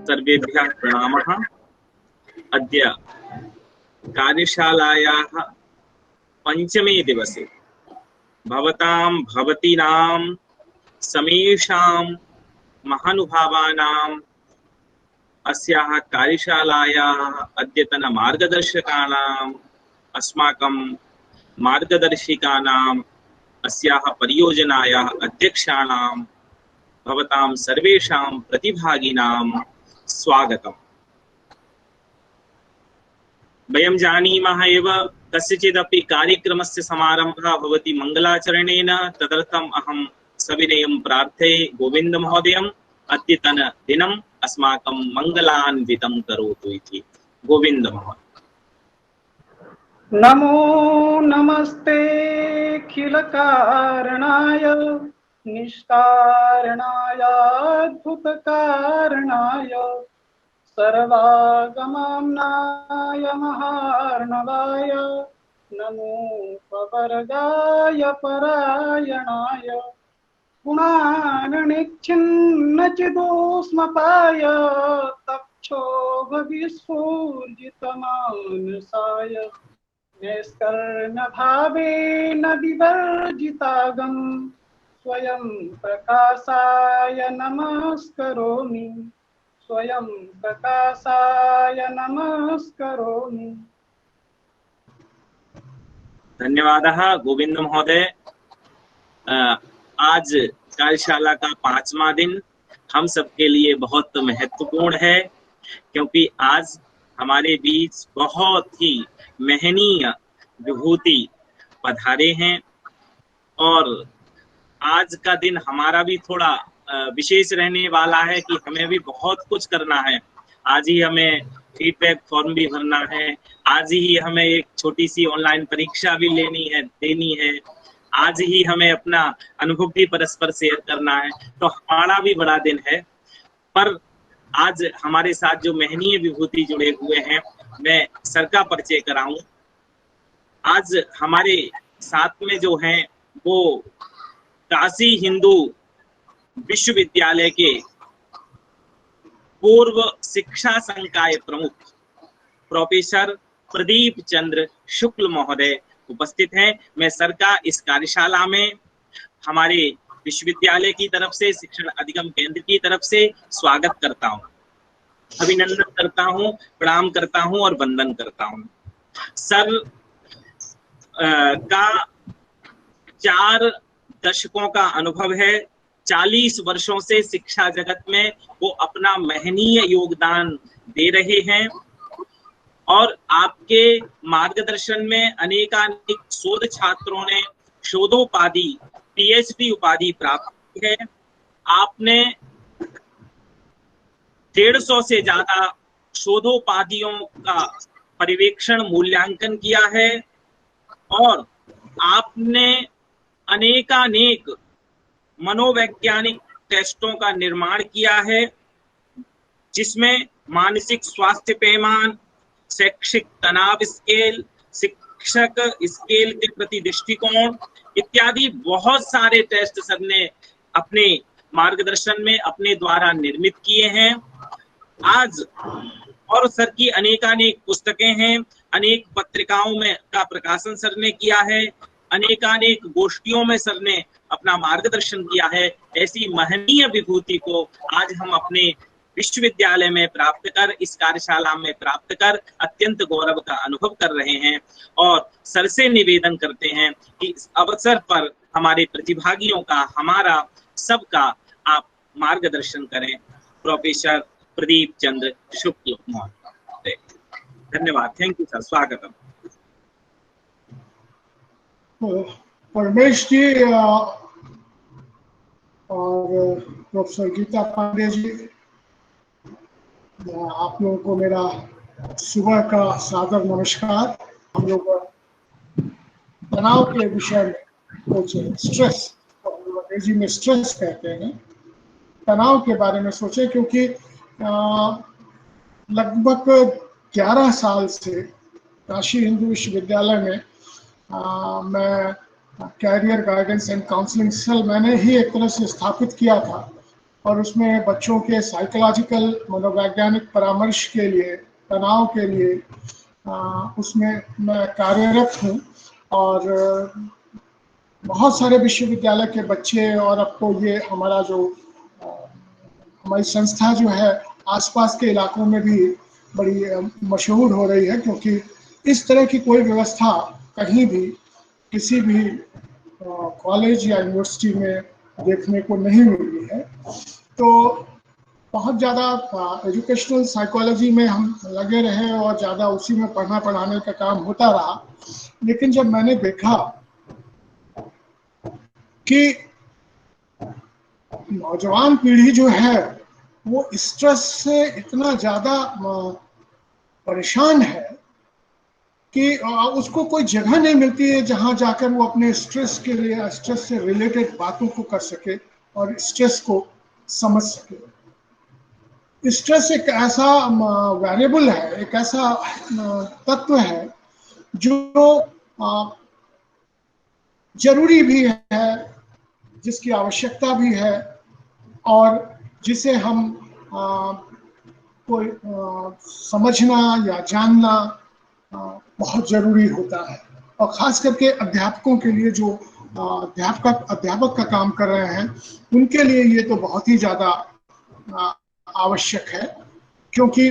सर्वेभ्यः प्रणामः। अद्य कार्यशालायाः पंचमे दिवसे भवतां भवतीनां समेषां महानुभावानां अस्याः कार्यशालायाः अद्यतन मार्गदर्शकानाम् अस्माकं मार्गदर्शिकानाम् अस्याः परियोजनायाः अध्यक्षाणां भवतां सर्वेषां प्रतिभागिनां स्वागतम्। वयं जानीमः एव कस्यचिदपि कार्यक्रमस्य समारम्भः भवति मङ्गलाचरणेन। तदर्थम् अहं सविनयं प्रार्थये गोविन्दमहोदयम् अद्यतन दिनम् अस्माकं मङ्गलान्वितं करोतु इति। गोविन्दमहोदय। नमो नमस्ते खिलकारणाय निष्कारणाय अद्भुतकारणाय सर्वागमनाय महार्णवाय नमो पवर्गाय परायणाय गुणाननिच्छिन्नचिदोष्मपाय तक्षोभविस्फूर्जितमानसाय नैष्कर्ण्यभावेन विवर्जितागं स्वयं प्रकाशाय नमस्करोमि, स्वयं प्रकाशाय नमस्करोमि। धन्यवादः गोविंद महोदय। आज कार्यशाला का 5वां दिन हम सबके लिए बहुत महत्वपूर्ण है, क्योंकि आज हमारे बीच बहुत ही महनीय विभूति पधारे हैं और आज का दिन हमारा भी थोड़ा विशेष रहने वाला है कि हमें भी बहुत कुछ करना है। आज ही हमें फीडबैक फॉर्म भी भरना है, आज ही हमें एक छोटी सी ऑनलाइन परीक्षा भी देनी है, आज ही हमें अपना अनुभव भी परस्पर शेयर करना है। तो हमारा भी बड़ा दिन है। पर आज हमारे साथ जो महनीय विभूति जुड़े हुए हैं, मैं सर का परिचय कराऊं। आज हमारे साथ में जो हैं वो काशी हिंदू विश्वविद्यालय के पूर्व शिक्षा संकाय प्रमुख प्रोफेसर प्रदीप चंद्र शुक्ल महोदय उपस्थित हैं। मैं सर का इस कार्यशाला में हमारे विश्वविद्यालय की तरफ से, शिक्षण अधिगम केंद्र की तरफ से स्वागत करता हूं, अभिनंदन करता हूं, प्रणाम करता हूं और वंदन करता हूं। सर का 4 दशकों का अनुभव है। 40 वर्षों से शिक्षा जगत में वो अपना महनीय योगदान दे रहे हैं और आपके मार्गदर्शन में अनेकानेक शोध छात्रों ने शोधोपाधि, पीएचडी उपाधि प्राप्त की है। आपने 150 से ज्यादा शोधोपाधियों का पर्यवेक्षण, मूल्यांकन किया है और आपने अनेकानेक मनोवैज्ञानिक टेस्टों का निर्माण किया है, जिसमें मानसिक स्वास्थ्य पैमाना, शैक्षिक तनाव स्केल, शिक्षक स्केल के प्रति दृष्टिकोण इत्यादि बहुत सारे टेस्ट सर ने अपने मार्गदर्शन में अपने द्वारा निर्मित किए हैं। आज और सर की अनेकानेक पुस्तकें हैं, अनेक पत्रिकाओं में का प्रकाशन सर ने किया है, अनेकानेक गोष्ठियों में सर ने अपना मार्गदर्शन किया है। ऐसी महनीय विभूति को आज हम अपने विश्वविद्यालय में प्राप्त कर, इस कार्यशाला में प्राप्त कर अत्यंत गौरव का अनुभव कर रहे हैं और सर से निवेदन करते हैं कि इस अवसर पर हमारे प्रतिभागियों का, हमारा सबका आप मार्गदर्शन करें। प्रोफेसर प्रदीप चंद्र शुक्ल महोदय, धन्यवाद। थैंक यू सर, स्वागतम। परमेश जी और प्रोफेसर गीता पांडे जी, आप लोगों को मेरा सुबह का सादर नमस्कार। हम लोग तनाव के विषय में सोचे, स्ट्रेस, अंग्रेजी में स्ट्रेस कहते हैं, तनाव के बारे में सोचे, क्योंकि लगभग 11 साल से काशी हिंदू विश्वविद्यालय में मैं career guidance and counselling cell मैंने ही एक तरह से स्थापित किया था और उसमें बच्चों के साइकोलॉजिकल मनोवैज्ञानिक परामर्श के लिए, तनाव के लिए उसमें मैं कार्यरत हूँ। और बहुत सारे विश्वविद्यालय के बच्चे, और अब तो ये हमारा जो हमारी संस्था जो है आसपास के इलाकों में भी बड़ी मशहूर हो रही है, क्योंकि इस तरह की कोई व्यवस्था कहीं भी किसी भी कॉलेज या यूनिवर्सिटी में देखने को नहीं मिली है। तो बहुत ज़्यादा एजुकेशनल साइकोलॉजी में हम लगे रहे और ज़्यादा उसी में पढ़ना पढ़ाने का काम होता रहा। लेकिन जब मैंने देखा कि नौजवान पीढ़ी जो है वो स्ट्रेस से इतना ज़्यादा परेशान है कि उसको कोई जगह नहीं मिलती है जहां जाकर वो अपने स्ट्रेस के लिए, स्ट्रेस से रिलेटेड बातों को कर सके और स्ट्रेस को समझ सके। स्ट्रेस एक ऐसा वेरिएबल है, एक ऐसा तत्व है जो जरूरी भी है, जिसकी आवश्यकता भी है, और जिसे हम कोई समझना या जानना बहुत जरूरी होता है। और खास करके अध्यापकों के लिए, जो अध्यापक का काम कर रहे हैं, उनके लिए ये तो बहुत ही ज़्यादा आवश्यक है। क्योंकि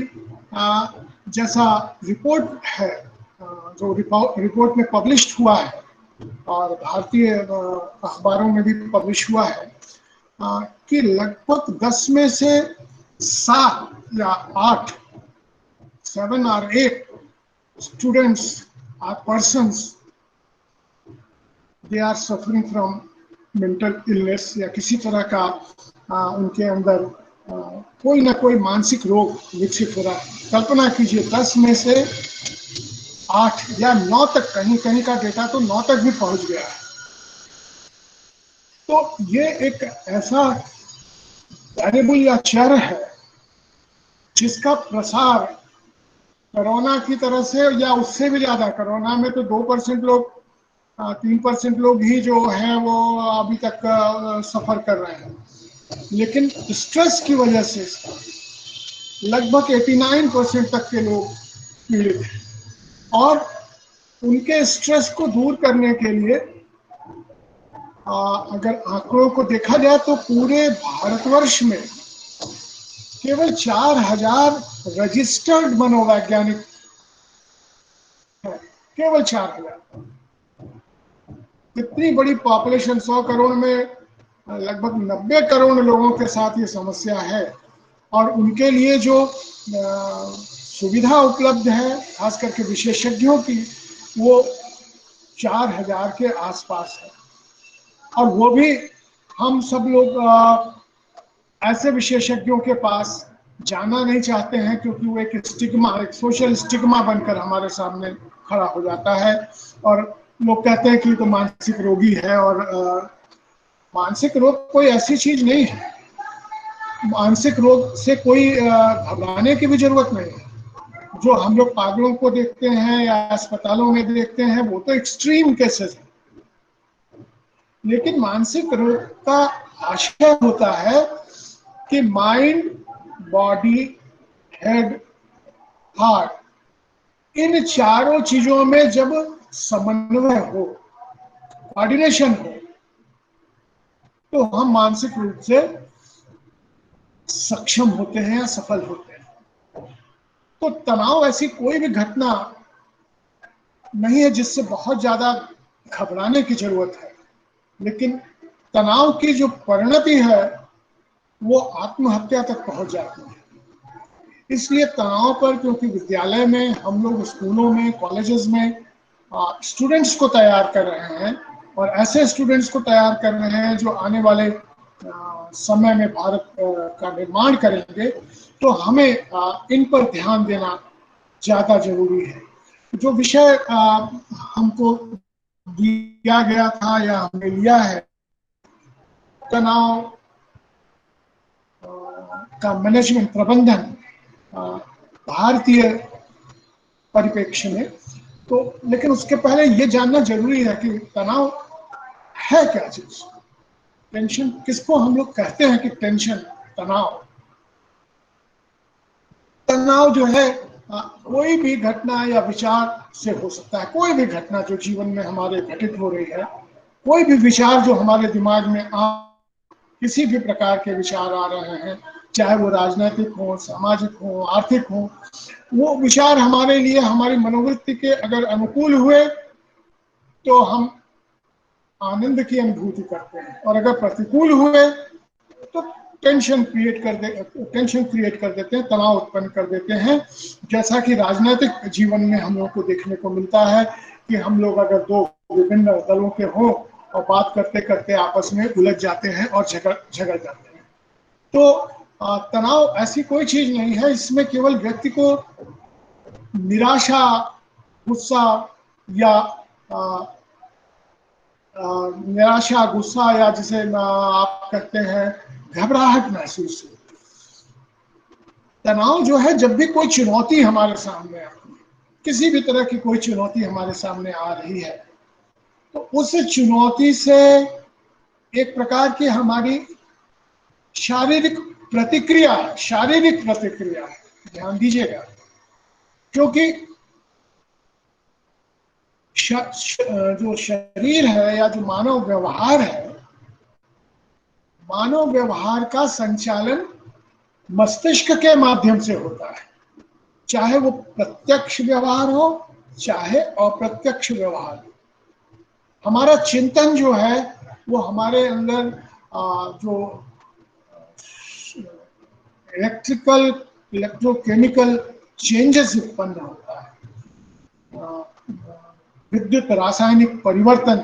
जैसा रिपोर्ट है, जो रिपोर्ट में पब्लिश हुआ है और भारतीय अखबारों में भी पब्लिश हुआ है, कि लगभग 10 में से 7 या 8, 7 or 8 students or persons, they are suffering from mental illness, या किसी तरह का उनके अंदर कोई ना कोई मानसिक रोग विकसित हो रहा है। कल्पना कीजिए, 10 में से 8 या 9 तक, कहीं का डेटा तो 9 तक भी पहुंच गया है। तो ये एक ऐसा वेरिएबल या चर है जिसका प्रसार कोरोना की तरह से या उससे भी ज्यादा, कोरोना में तो 2% लोग, 3% लोग ही जो हैं वो अभी तक सफर कर रहे हैं, लेकिन स्ट्रेस की वजह से लगभग 89% तक के लोग पीड़ित हैं। और उनके स्ट्रेस को दूर करने के लिए अगर आंकड़ों को देखा जाए तो पूरे भारतवर्ष में केवल 4000 रजिस्टर्ड मनोवैज्ञानिक है, केवल 4000। इतनी बड़ी पॉपुलेशन, 100 करोड़ में लगभग 90 करोड़ लोगों के साथ ये समस्या है, और उनके लिए जो सुविधा उपलब्ध है, खास करके विशेषज्ञों की, वो 4000 के आसपास है। और वो भी हम सब लोग ऐसे विशेषज्ञों के पास जाना नहीं चाहते हैं, क्योंकि वो एक स्टिग्मा, एक सोशल स्टिग्मा बनकर हमारे सामने खड़ा हो जाता है। और लोग कहते हैं कि तो मानसिक रोगी है, और मानसिक रोग कोई ऐसी चीज नहीं है। मानसिक रोग से कोई घबराने की भी जरूरत नहीं है। जो हम लोग पागलों को देखते हैं या अस्पतालों में देखते हैं, वो तो एक्सट्रीम केसेस है। लेकिन मानसिक रोग का आशय होता है कि माइंड, बॉडी, हेड, हार्ट, इन चारों चीजों में जब समन्वय हो, कोऑर्डिनेशन हो, तो हम मानसिक रूप से सक्षम होते हैं या सफल होते हैं। तो तनाव ऐसी कोई भी घटना नहीं है जिससे बहुत ज्यादा घबराने की जरूरत है, लेकिन तनाव की जो परिणति है वो आत्महत्या तक पहुंच जाती है। इसलिए तनाव पर, क्योंकि विद्यालय में हम लोग, स्कूलों में, कॉलेजेस में स्टूडेंट्स को तैयार कर रहे हैं, और ऐसे स्टूडेंट्स को तैयार कर रहे हैं जो आने वाले समय में भारत का निर्माण करेंगे, तो हमें इन पर ध्यान देना ज़्यादा जरूरी है। जो विषय हमको दिया गया था या हमने लिया है, तनाव का मैनेजमेंट, प्रबंधन भारतीय परिप्रेक्ष्य में, तो लेकिन उसके पहले ये जानना जरूरी है कि तनाव है क्या चीज। टेंशन किसको हम लोग कहते हैं कि टेंशन तनाव। तनाव जो है कोई भी घटना या विचार से हो सकता है। कोई भी घटना जो जीवन में हमारे घटित हो रही है, कोई भी विचार जो हमारे दिमाग में किसी भी प्रकार के विचार आ रहे हैं, चाहे वो राजनीतिक हो, सामाजिक हो, आर्थिक हो, वो विचार हमारे लिए हमारी मनोवृत्ति के अगर अनुकूल हुए तो हम आनंद की अनुभूति करते हैं, और अगर प्रतिकूल हुए तो टेंशन क्रिएट कर देते हैं, तनाव उत्पन्न कर देते हैं। जैसा कि राजनीतिक जीवन में हम लोग को देखने को मिलता है कि हम लोग अगर दो विभिन्न दलों के हों और बात करते करते आपस में उलझ जाते हैं और झगड़ जाते हैं। तो तनाव ऐसी कोई चीज नहीं है, इसमें केवल व्यक्ति को निराशा, गुस्सा या निराशा, गुस्सा या जिसे आप कहते हैं घबराहट महसूस हो। तनाव जो है, जब भी कोई चुनौती हमारे सामने आती है, किसी भी तरह की कोई चुनौती हमारे सामने आ रही है, तो उस चुनौती से एक प्रकार की हमारी शारीरिक प्रतिक्रिया है। ध्यान दीजिएगा, क्योंकि जो शरीर है या जो मानव व्यवहार है, मानव व्यवहार का संचालन मस्तिष्क के माध्यम से होता है, चाहे वो प्रत्यक्ष व्यवहार हो चाहे अप्रत्यक्ष व्यवहार हो। हमारा चिंतन जो है वो हमारे अंदर जो इलेक्ट्रोकेमिकल चेंजेस उत्पन्न होता है, विद्युत रासायनिक परिवर्तन,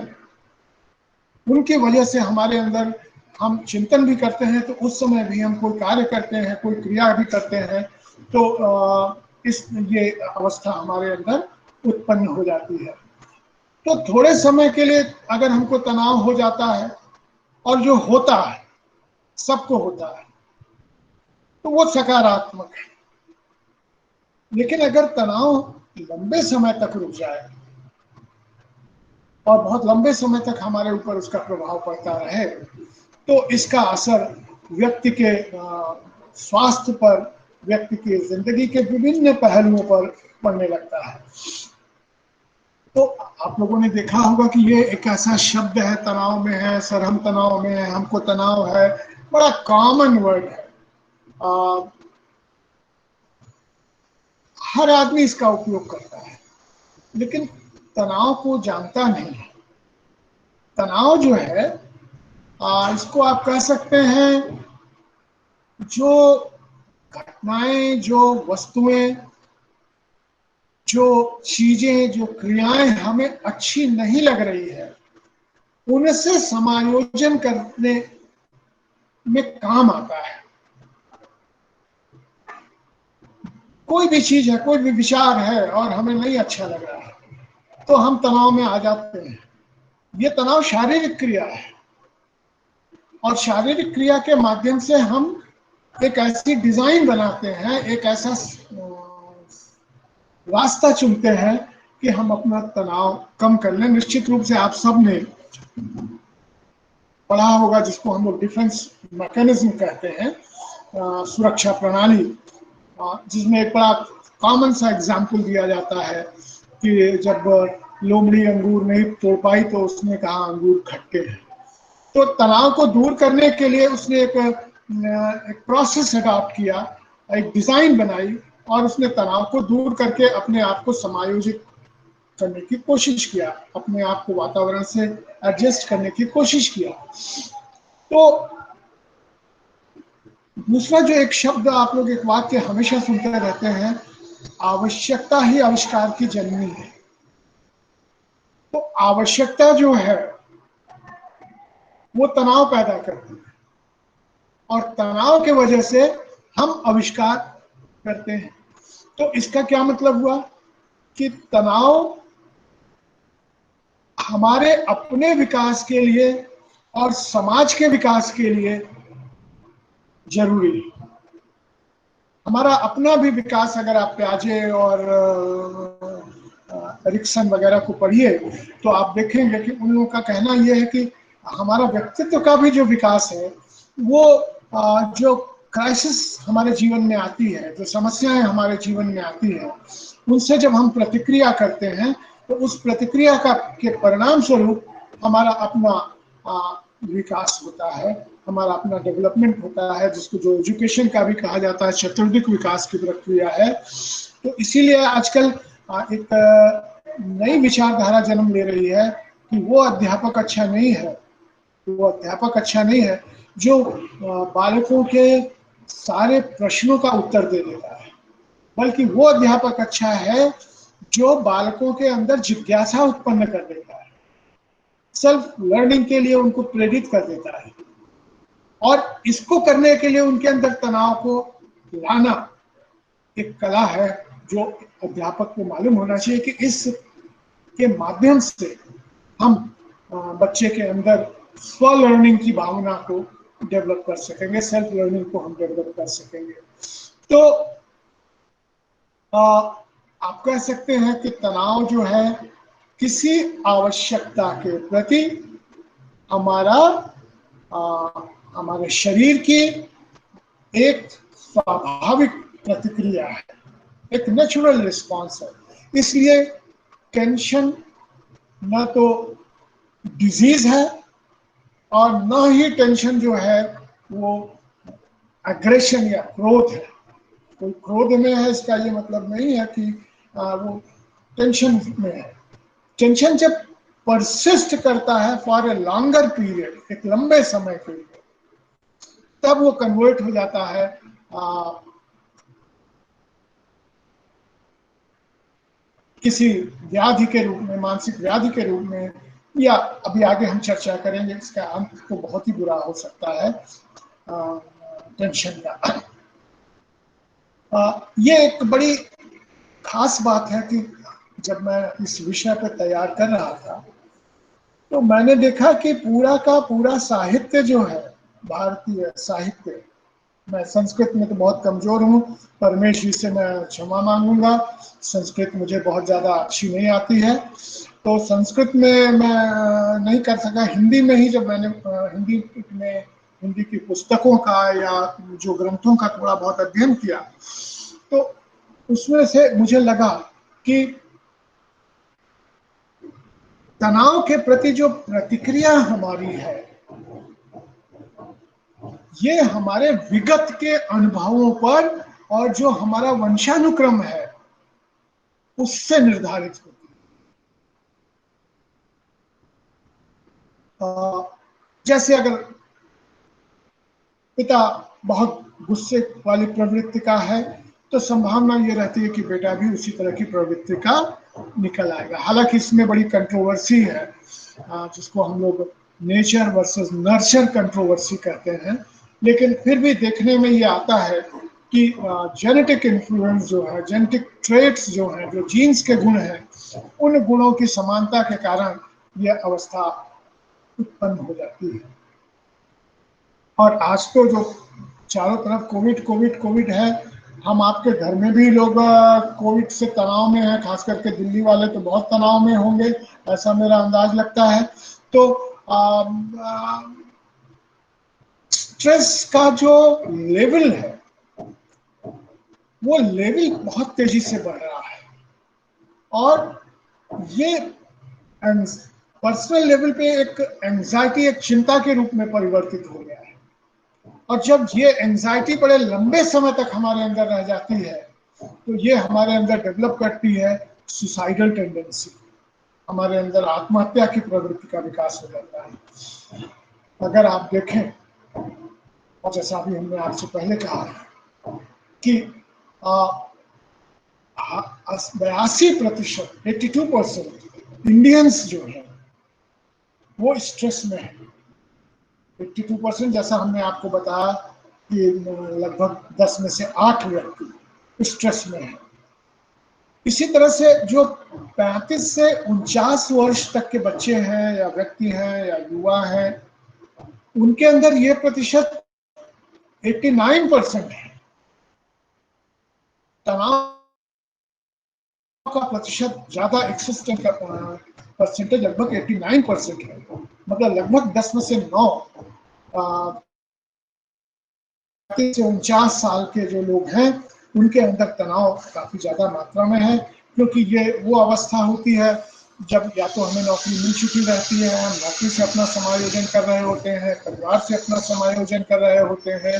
उनकी वजह से हमारे अंदर हम चिंतन भी करते हैं, तो उस समय भी हम कोई कार्य करते हैं, कोई क्रिया भी करते हैं, तो ये अवस्था हमारे अंदर उत्पन्न हो जाती है। तो थोड़े समय के लिए अगर हमको तनाव हो जाता है, और जो होता है सबको होता है, तो वो सकारात्मक है। लेकिन अगर तनाव लंबे समय तक रुक जाए और बहुत लंबे समय तक हमारे ऊपर उसका प्रभाव पड़ता रहे, तो इसका असर व्यक्ति के स्वास्थ्य पर, व्यक्ति की जिंदगी के विभिन्न पहलुओं पर पड़ने लगता है। तो आप लोगों ने देखा होगा कि ये एक ऐसा शब्द है, तनाव में है, सर हम तनाव में है, हमको तनाव है, बड़ा कॉमन वर्ड है। हर आदमी इसका उपयोग करता है, लेकिन तनाव को जानता नहीं है। तनाव जो है, इसको आप कह सकते हैं, जो घटनाएं, जो वस्तुएं, जो चीजें, जो क्रियाएं हमें अच्छी नहीं लग रही है, उनसे समायोजन करने में काम आता है। कोई भी चीज है, कोई भी विचार है और हमें नहीं अच्छा लग रहा है, तो हम तनाव में आ जाते हैं। ये तनाव शारीरिक क्रिया है, और शारीरिक क्रिया के माध्यम से हम एक ऐसी डिजाइन बनाते हैं, एक ऐसा रास्ता चुनते हैं कि हम अपना तनाव कम कर लें। निश्चित रूप से आप सब ने पढ़ा होगा, जिसको हम लोग डिफेंस मैकेनिज्म कहते हैं, सुरक्षा प्रणाली, जिसमें एक बड़ा कॉमन सा एग्जाम्पल दिया जाता है कि जब लोमड़ी अंगूर नहीं तोड़ पाई तो उसने कहा अंगूर खट्टे हैं। तो तनाव को दूर करने के लिए उसने एक प्रोसेस अडॉप्ट किया, एक डिजाइन बनाई, और उसने तनाव को दूर करके अपने आप को समायोजित करने की कोशिश किया, अपने आप को वातावरण से एडजस्ट करने की कोशिश किया। तो दूसरा जो एक शब्द आप लोग, एक वाक्य हमेशा सुनते रहते हैं, आवश्यकता ही आविष्कार की जननी है। तो आवश्यकता जो है वो तनाव पैदा करती है, और तनाव के वजह से हम आविष्कार करते हैं। तो इसका क्या मतलब हुआ कि तनाव हमारे अपने विकास के लिए और समाज के विकास के लिए जरूरी है। हमारा अपना भी विकास, अगर आप प्याजे और एरिक्सन वगैरह को पढ़िए तो आप देखेंगे कि उन लोगों का कहना यह है कि हमारा व्यक्तित्व का भी जो विकास है वो जो क्राइसिस हमारे जीवन में आती है, जो समस्याएं हमारे जीवन में आती है, उनसे जब हम प्रतिक्रिया करते हैं तो उस प्रतिक्रिया का के परिणाम स्वरूप हमारा अपना विकास होता है, हमारा अपना डेवलपमेंट होता है, जिसको जो एजुकेशन का भी कहा जाता है, चतुर्दिक विकास की प्रक्रिया है। तो इसीलिए आजकल एक नई विचारधारा जन्म ले रही है कि वो अध्यापक अच्छा नहीं है, वो अध्यापक अच्छा नहीं है जो बालकों के सारे प्रश्नों का उत्तर दे देता है, बल्कि वो अध्यापक अच्छा है जो बालकों के अंदर जिज्ञासा उत्पन्न कर देता है, सेल्फ लर्निंग के लिए उनको प्रेरित कर देता है। और इसको करने के लिए उनके अंदर तनाव को लाना एक कला है, जो अध्यापक को मालूम होना चाहिए कि इस के माध्यम से हम बच्चे के अंदर स्व लर्निंग की भावना को डेवलप कर सकेंगे, सेल्फ लर्निंग को हम डेवलप कर सकेंगे। तो आप कह सकते हैं कि तनाव जो है किसी आवश्यकता के प्रति हमारे शरीर की एक स्वाभाविक प्रतिक्रिया है, एक नेचुरल रिस्पॉन्स है। इसलिए टेंशन न तो डिजीज है और न ही टेंशन जो है वो एग्रेशन या क्रोध है। कोई क्रोध में है इसका ये मतलब नहीं है कि वो टेंशन में है। टेंशन जब परसिस्ट करता है फॉर ए लॉन्गर पीरियड, एक लंबे समय के लिए, तब वो कन्वर्ट हो जाता है किसी व्याधि के रूप में, मानसिक व्याधि के रूप में, या अभी आगे हम चर्चा करेंगे इसका अंत तो बहुत ही बुरा हो सकता है टेंशन का। ये एक बड़ी खास बात है कि जब मैं इस विषय पर तैयार कर रहा था तो मैंने देखा कि पूरा का पूरा साहित्य जो है, भारतीय साहित्य, मैं संस्कृत में तो बहुत कमजोर हूँ, परमेश जी से मैं क्षमा मांगूंगा, संस्कृत मुझे बहुत ज़्यादा अच्छी नहीं आती है, तो संस्कृत में मैं नहीं कर सका। हिंदी में ही जब मैंने हिंदी की पुस्तकों का या जो ग्रंथों का थोड़ा बहुत अध्ययन किया तो उसमें से मुझे लगा कि तनाव के प्रति जो प्रतिक्रिया हमारी है ये हमारे विगत के अनुभवों पर और जो हमारा वंशानुक्रम है उससे निर्धारित होती है। जैसे अगर पिता बहुत गुस्से वाली प्रवृत्ति का है तो संभावना ये रहती है कि बेटा भी उसी तरह की प्रवृत्ति का निकल आएगा। हालांकि इसमें बड़ी कंट्रोवर्सी है जिसको हम लोग नेचर वर्सेस नर्चर कंट्रोवर्सी कहते हैं, लेकिन फिर भी देखने में ये आता है कि जेनेटिक इन्फ्लुएंस जो है, जेनेटिक ट्रेट्स जो हैं, जो जीन्स के गुण हैं, उन गुणों की समानता के कारण यह अवस्था उत्पन्न हो जाती है। और आज तो जो चारों तरफ कोविड है, हम आपके घर में भी लोग कोविड से तनाव में हैं, खास करके दिल्ली वाले तो बहुत तनाव में होंगे, ऐसा मेरा अंदाज लगता है। तो स्ट्रेस का जो लेवल है वो लेवल बहुत तेजी से बढ़ रहा है और ये पर्सनल लेवल पे एक एंजाइटी, एक चिंता के रूप में परिवर्तित हो गया है। और जब ये एंजाइटी बड़े लंबे समय तक हमारे अंदर रह जाती है तो ये हमारे अंदर डेवलप करती है सुसाइडल टेंडेंसी, हमारे अंदर आत्महत्या की प्रवृत्ति का विकास हो जाता है। अगर आप देखें, और जैसा अभी हमने आपसे पहले कहा कि 82%, 82% इंडियंस जो है वो स्ट्रेस में है। 82%, जैसा हमने आपको बताया कि लगभग 10 में से 8 व्यक्ति स्ट्रेस में है। इसी तरह से जो 35 से 49 वर्ष तक के बच्चे हैं या व्यक्ति हैं या युवा हैं, उनके अंदर ये प्रतिशत 89% है। तनाव का प्रतिशत ज्यादा एक्सिस्टेंट का परसेंटेज लगभग 89% है, मतलब लगभग 10 में से 9 से 49 साल के जो लोग हैं उनके अंदर तनाव काफी ज्यादा मात्रा में है, क्योंकि ये वो अवस्था होती है जब या तो हमें नौकरी मिल चुकी रहती है, हम नौकरी से अपना समायोजन कर रहे होते हैं, परिवार से अपना समायोजन कर रहे होते हैं,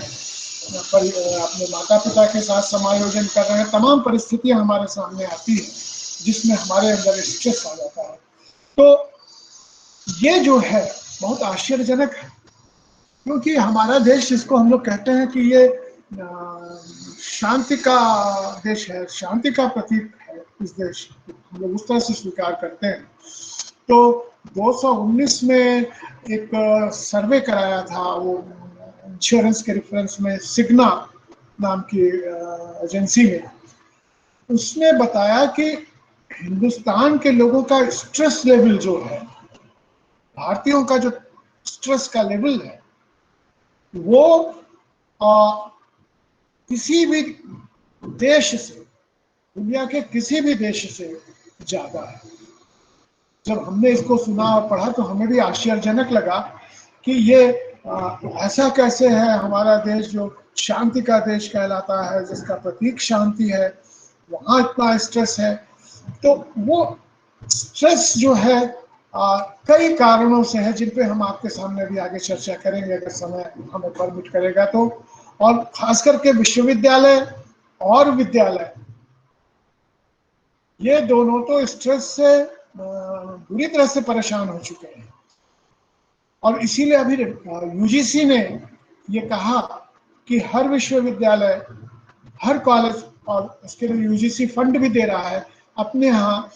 अपने माता पिता के साथ समायोजन कर रहे हैं, तमाम परिस्थितियां हमारे सामने आती है जिसमें हमारे अंदर स्ट्रेस आ जाता है। तो ये जो है बहुत आश्चर्यजनक है, क्योंकि हमारा देश, जिसको हम लोग कहते हैं कि ये शांति का देश है, शांति का प्रतीक है इस देश, हम लोग उस तरह से स्वीकार करते हैं। तो 2019 में एक सर्वे कराया था, वो इंश्योरेंस के रेफरेंस में सिग्ना नाम की एजेंसी ने, उसने बताया कि हिंदुस्तान के लोगों का स्ट्रेस लेवल जो है, भारतीयों का जो स्ट्रेस का लेवल है, वो किसी भी देश से, दुनिया के किसी भी देश से ज्यादा है। जब हमने इसको सुना और पढ़ा तो हमें भी आश्चर्यजनक लगा कि ये ऐसा कैसे है, हमारा देश जो शांति का देश कहलाता है, जिसका प्रतीक शांति है, वहाँ इतना स्ट्रेस है। तो वो स्ट्रेस जो है कई कारणों से है, जिन पे हम आपके सामने भी आगे चर्चा करेंगे अगर समय हमें परमिट करेगा तो। और खास करके विश्वविद्यालय और विद्यालय, ये दोनों तो स्ट्रेस से बुरी तरह से परेशान हो चुके हैं। और इसीलिए अभी यूजीसी ने ये कहा कि हर विश्वविद्यालय, हर कॉलेज, और इसके लिए यूजीसी फंड भी दे रहा है, अपने यहाँ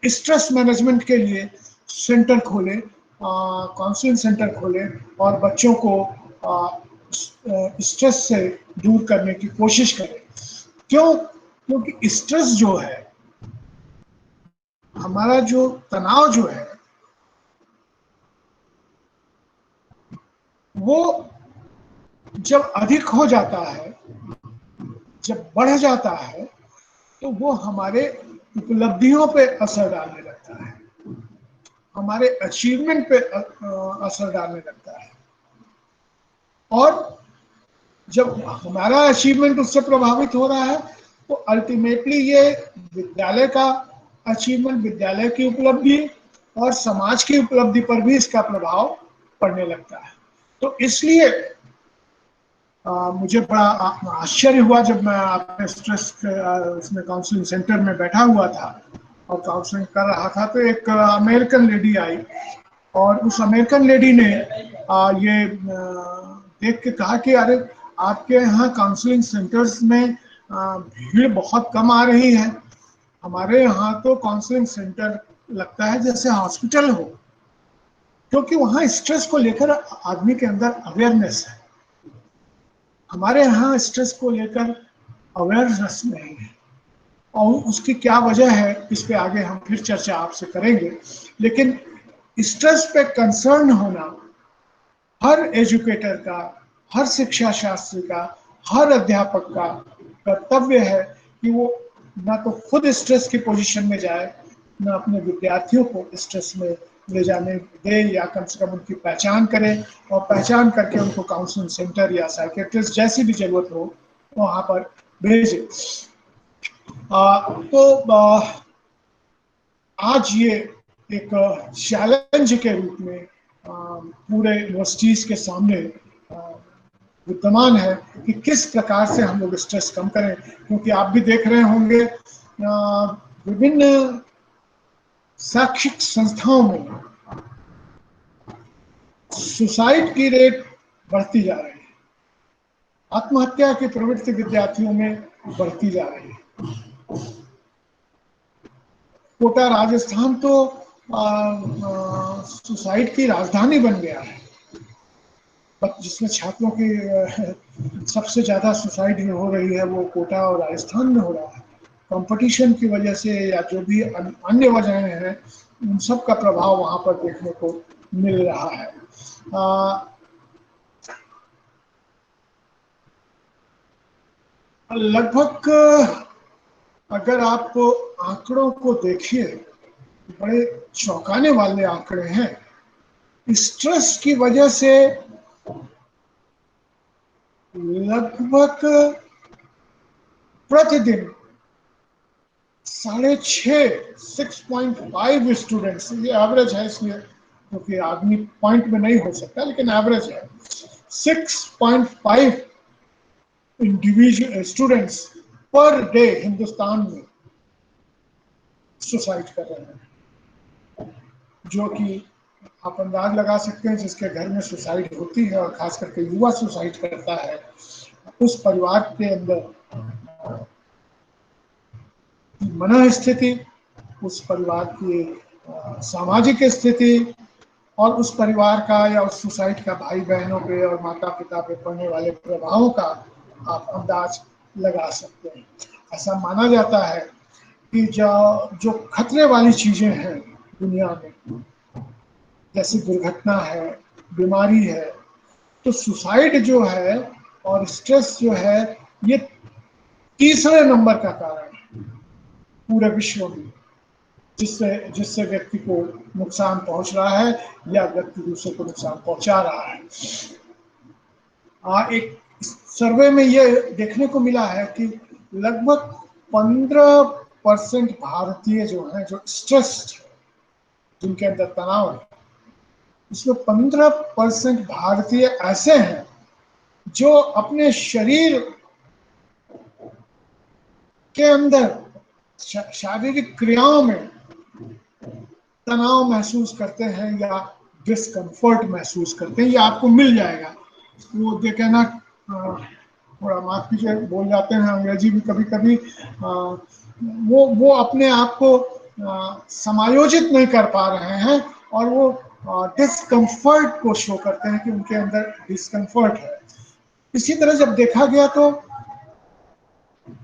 स्ट्रेस मैनेजमेंट के लिए सेंटर खोले, काउंसलिंग सेंटर खोले और बच्चों को स्ट्रेस से दूर करने की कोशिश करें। क्यों? क्योंकि स्ट्रेस जो है, हमारा जो तनाव जो है, वो जब अधिक हो जाता है, जब बढ़ जाता है, तो वो हमारे उपलब्धियों पे असर डालने लगता है, हमारे अचीवमेंट पे असर डालने लगता है। और जब हमारा अचीवमेंट उससे प्रभावित हो रहा है, तो अल्टीमेटली ये विद्यालय का अचीवमेंट, विद्यालय की उपलब्धि और समाज की उपलब्धि पर भी इसका प्रभाव पड़ने लगता है। तो इसलिए मुझे बड़ा आश्चर्य हुआ जब मैं अपने स्ट्रेस उसमें काउंसलिंग सेंटर में बैठा हुआ था और काउंसलिंग कर रहा था, तो एक अमेरिकन लेडी आई और उस अमेरिकन लेडी ने ये देख के कहा कि अरे आपके यहाँ काउंसलिंग सेंटर्स में भीड़ बहुत कम आ रही है, हमारे यहाँ तो काउंसलिंग सेंटर लगता है जैसे हॉस्पिटल हो, क्योंकि वहाँ स्ट्रेस को लेकर आदमी के अंदर अवेयरनेस है। हमारे यहाँ स्ट्रेस को लेकर अवेयरनेस नहीं है, और उसकी क्या वजह है इस पे आगे हम फिर चर्चा आपसे करेंगे। लेकिन स्ट्रेस पे कंसर्न होना हर एजुकेटर का, हर शिक्षा शास्त्री का, हर अध्यापक का कर्तव्य है कि वो ना तो खुद स्ट्रेस की पोजीशन में जाए, ना अपने विद्यार्थियों को स्ट्रेस में ले जाने दे, या कम से कम उनकी पहचान करे और पहचान करके उनको काउंसलिंग सेंटर या साइकेट्रिस्ट जैसी भी जरूरत हो वहाँ पर भेजे। तो आज ये एक चैलेंज के रूप में पूरे यूनिवर्सिटीज के सामने विद्यमान है कि किस प्रकार से हम लोग स्ट्रेस कम करें, क्योंकि आप भी देख रहे होंगे विभिन्न शैक्षिक संस्थाओं में सुसाइड की रेट बढ़ती जा रही है, आत्महत्या की प्रवृत्ति विद्यार्थियों में बढ़ती जा रही है। कोटा राजस्थान तो सुसाइड की राजधानी बन गया है, जिसमें छात्रों की सबसे ज्यादा सुसाइड हो रही है वो कोटा और राजस्थान में हो रहा है। कंपटीशन की वजह से या जो भी अन्य वजहें हैं, उन सब का प्रभाव वहां पर देखने को मिल रहा है। लगभग अगर आप आंकड़ों को देखिए, बड़े चौंकाने वाले आंकड़े हैं। स्ट्रेस की वजह से लगभग प्रतिदिन 6.5 स्टूडेंट्स, ये एवरेज है इसलिए क्योंकि आदमी पॉइंट में नहीं हो सकता, लेकिन एवरेज है 6.5 individual students per day Hindustan में सुसाइड कर रहे हैं, जो कि आप अंदाज लगा सकते हैं जिसके घर में सुसाइड होती है और खास करके युवा सुसाइड करता है, उस परिवार के अंदर मन स्थिति, उस परिवार की सामाजिक स्थिति और उस परिवार का या उस सोसाइटी का भाई बहनों पे और माता पिता पे पड़ने वाले प्रभावों का आप अंदाज लगा सकते हैं। ऐसा माना जाता है कि जो खतरे वाली चीजें हैं दुनिया में, जैसे दुर्घटना है, बीमारी है, तो सुसाइड जो है और स्ट्रेस जो है ये तीसरे नंबर का कारण है पूरे विश्व में, जिससे व्यक्ति को नुकसान पहुंच रहा है या व्यक्ति दूसरे को नुकसान पहुंचा रहा है। एक सर्वे में ये देखने को मिला है कि लगभग 15% भारतीय जो हैं, जो स्ट्रेस्ड, जिनके अंदर तनाव है, इसमें 15% भारतीय ऐसे हैं जो अपने शरीर के अंदर शारीरिक क्रियाओं में तनाव महसूस करते हैं या डिस्कम्फर्ट महसूस करते हैं। ये आपको मिल जाएगा, वो देखे ना, थोड़ा माफ कीजिए बोल जाते हैं अंग्रेजी भी कभी कभी, वो अपने आप को समायोजित नहीं कर पा रहे हैं और वो डिस्कम्फर्ट को शो करते हैं कि उनके अंदर डिस्कम्फर्ट है। इसी तरह जब देखा गया तो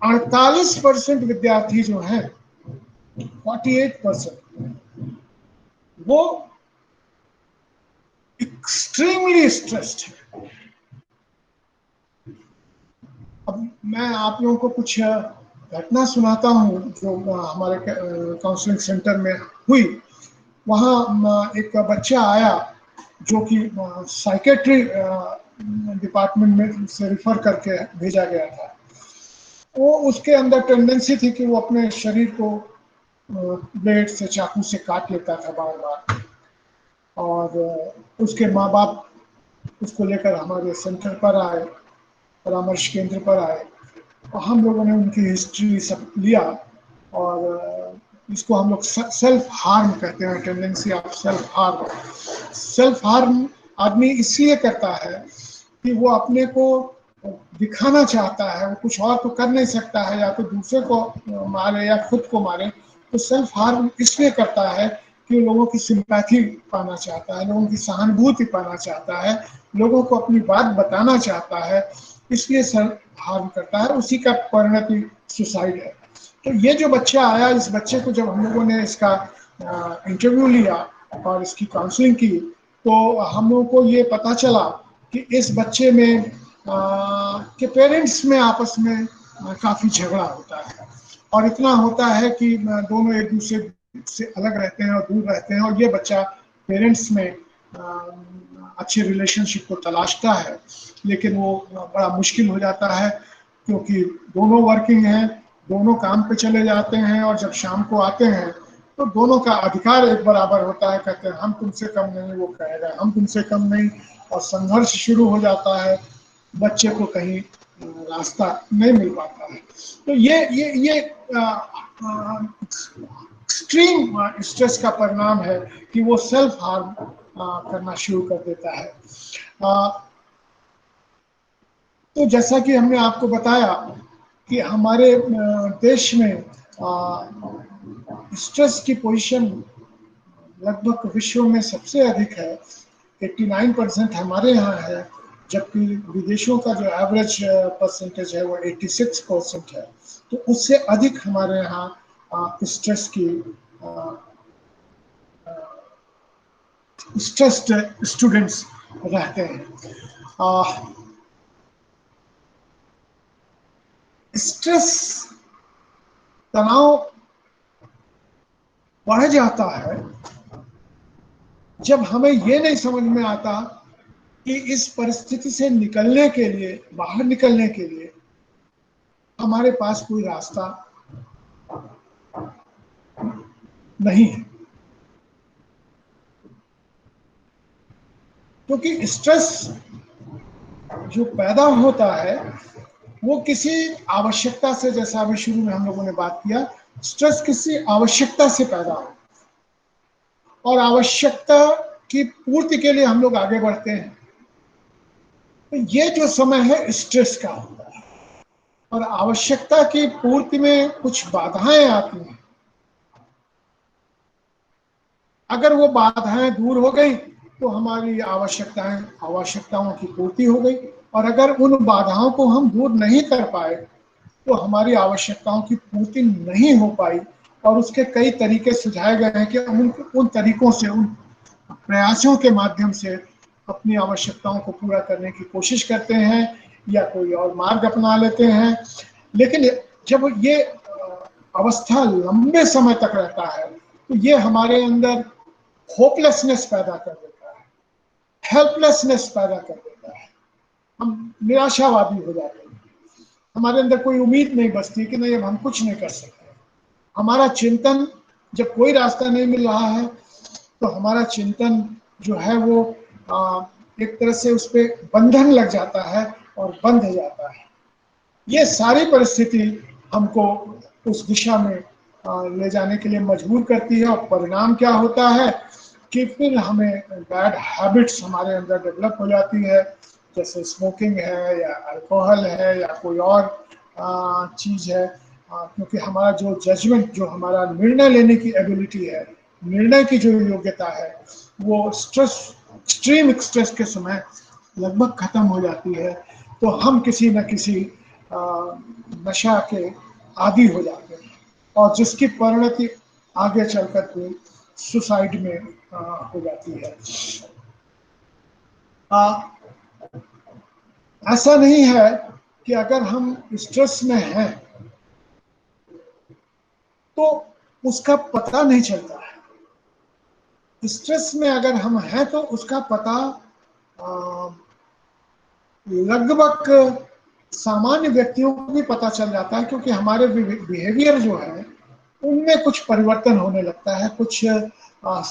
48% विद्यार्थी जो हैं, 48% वो एक्सट्रीमली स्ट्रेस्ड है। अब मैं आप लोगों को कुछ घटना सुनाता हूँ जो हमारे काउंसलिंग सेंटर में हुई। वहाँ एक बच्चा आया जो कि साइकेट्री डिपार्टमेंट में से रिफर करके भेजा गया था। वो उसके अंदर टेंडेंसी थी कि वो अपने शरीर को ब्लेड से, चाकू से काट लेता था बार बार, और उसके माँ बाप उसको लेकर हमारे सेंटर पर आए, परामर्श केंद्र पर आए, और हम लोगों ने उनकी हिस्ट्री सब लिया। और इसको हम लोग सेल्फ हार्म कहते हैं, tendency of self harm. Self harm आदमी इसलिए करता है कि वो अपने को दिखाना चाहता है, वो कुछ और तो कर नहीं सकता है, या तो दूसरे को मारे या खुद को मारे। तो सेल्फ हार्म इसलिए करता है कि लोगों की सिंपैथी पाना चाहता है, लोगों की सहानुभूति पाना चाहता है, लोगों को अपनी बात बताना चाहता है, इसलिए सेल्फ हार्म करता है। उसी का परिणति सुसाइड है। तो ये जो बच्चा आया, इस बच्चे को जब हम लोगों ने इसका इंटरव्यू लिया और इसकी काउंसलिंग की, तो हम लोगों को ये पता चला कि इस बच्चे में के पेरेंट्स में आपस में काफ़ी झगड़ा होता है, और इतना होता है कि दोनों एक दूसरे से अलग रहते हैं और दूर रहते हैं, और ये बच्चा पेरेंट्स में अच्छे रिलेशनशिप को तलाशता है, लेकिन वो बड़ा मुश्किल हो जाता है क्योंकि दोनों वर्किंग हैं, दोनों काम पे चले जाते हैं, और जब शाम को आते हैं तो दोनों का अधिकार एक बराबर होता है। कहते हैं हम तुमसे कम नहीं, वो कहेगा हम तुमसे कम नहीं, और संघर्ष शुरू हो जाता है। बच्चे को कहीं रास्ता नहीं मिल पाता है। तो ये एक्सट्रीम स्ट्रेस का परिणाम है कि वो सेल्फ हार्म करना शुरू कर देता है। तो जैसा कि हमने आपको बताया कि हमारे देश में स्ट्रेस की पोजीशन लगभग विश्व में सबसे अधिक है, 89% हमारे यहाँ है, जबकि विदेशों का जो एवरेज परसेंटेज है वो 86% है। तो उससे अधिक हमारे यहाँ स्ट्रेस की स्ट्रेस्ड स्टूडेंट्स रहते हैं। स्ट्रेस, तनाव बढ़ जाता है जब हमें ये नहीं समझ में आता कि इस परिस्थिति से निकलने के लिए, बाहर निकलने के लिए हमारे पास कोई रास्ता नहीं है, क्योंकि स्ट्रेस जो पैदा होता है वो किसी आवश्यकता से, जैसा अभी शुरू में हम लोगों ने बात किया, स्ट्रेस किसी आवश्यकता से पैदा हो और आवश्यकता की पूर्ति के लिए हम लोग आगे बढ़ते हैं। तो ये जो समय है स्ट्रेस का होता है, और आवश्यकता की पूर्ति में कुछ बाधाएं आती हैं। अगर वो बाधाएं दूर हो गई तो हमारी आवश्यकताओं की पूर्ति हो गई, और अगर उन बाधाओं को हम दूर नहीं कर पाए तो हमारी आवश्यकताओं की पूर्ति नहीं हो पाई। और उसके कई तरीके सुझाए गए हैं कि उन तरीकों से, उन प्रयासों के माध्यम से अपनी आवश्यकताओं को पूरा करने की कोशिश करते हैं या कोई और मार्ग अपना लेते हैं। लेकिन जब ये अवस्था लंबे समय तक रहता है तो ये हमारे अंदर होपलेसनेस पैदा कर देता है, हेल्पलेसनेस पैदा कर देता है। हम निराशावादी हो जाते हैं, हमारे अंदर कोई उम्मीद नहीं बचती कि नहीं अब हम कुछ नहीं कर सकते। हमारा चिंतन, जब कोई रास्ता नहीं मिल रहा है तो हमारा चिंतन जो है वो एक तरह से उस पर बंधन लग जाता है और बंध जाता है। ये सारी परिस्थिति हमको उस दिशा में ले जाने के लिए मजबूर करती है, और परिणाम क्या होता है कि फिर हमें बैड हैबिट्स हमारे अंदर डेवलप हो जाती है, जैसे स्मोकिंग है या अल्कोहल है या कोई और चीज़ है। क्योंकि हमारा जो जजमेंट, जो हमारा निर्णय लेने की एबिलिटी है, निर्णय की जो योग्यता है, वो एक्सट्रीम स्ट्रेस के समय लगभग खत्म हो जाती है। तो हम किसी न किसी नशा के आदी हो जाते हैं, और जिसकी परिणति आगे चलकर के सुसाइड में हो जाती है। ऐसा नहीं है कि अगर हम स्ट्रेस में हैं तो उसका पता नहीं चलता है। स्ट्रेस में अगर हम हैं तो उसका पता लगभग सामान्य व्यक्तियों को भी पता चल जाता है, क्योंकि हमारे बिहेवियर जो है उनमें कुछ परिवर्तन होने लगता है, कुछ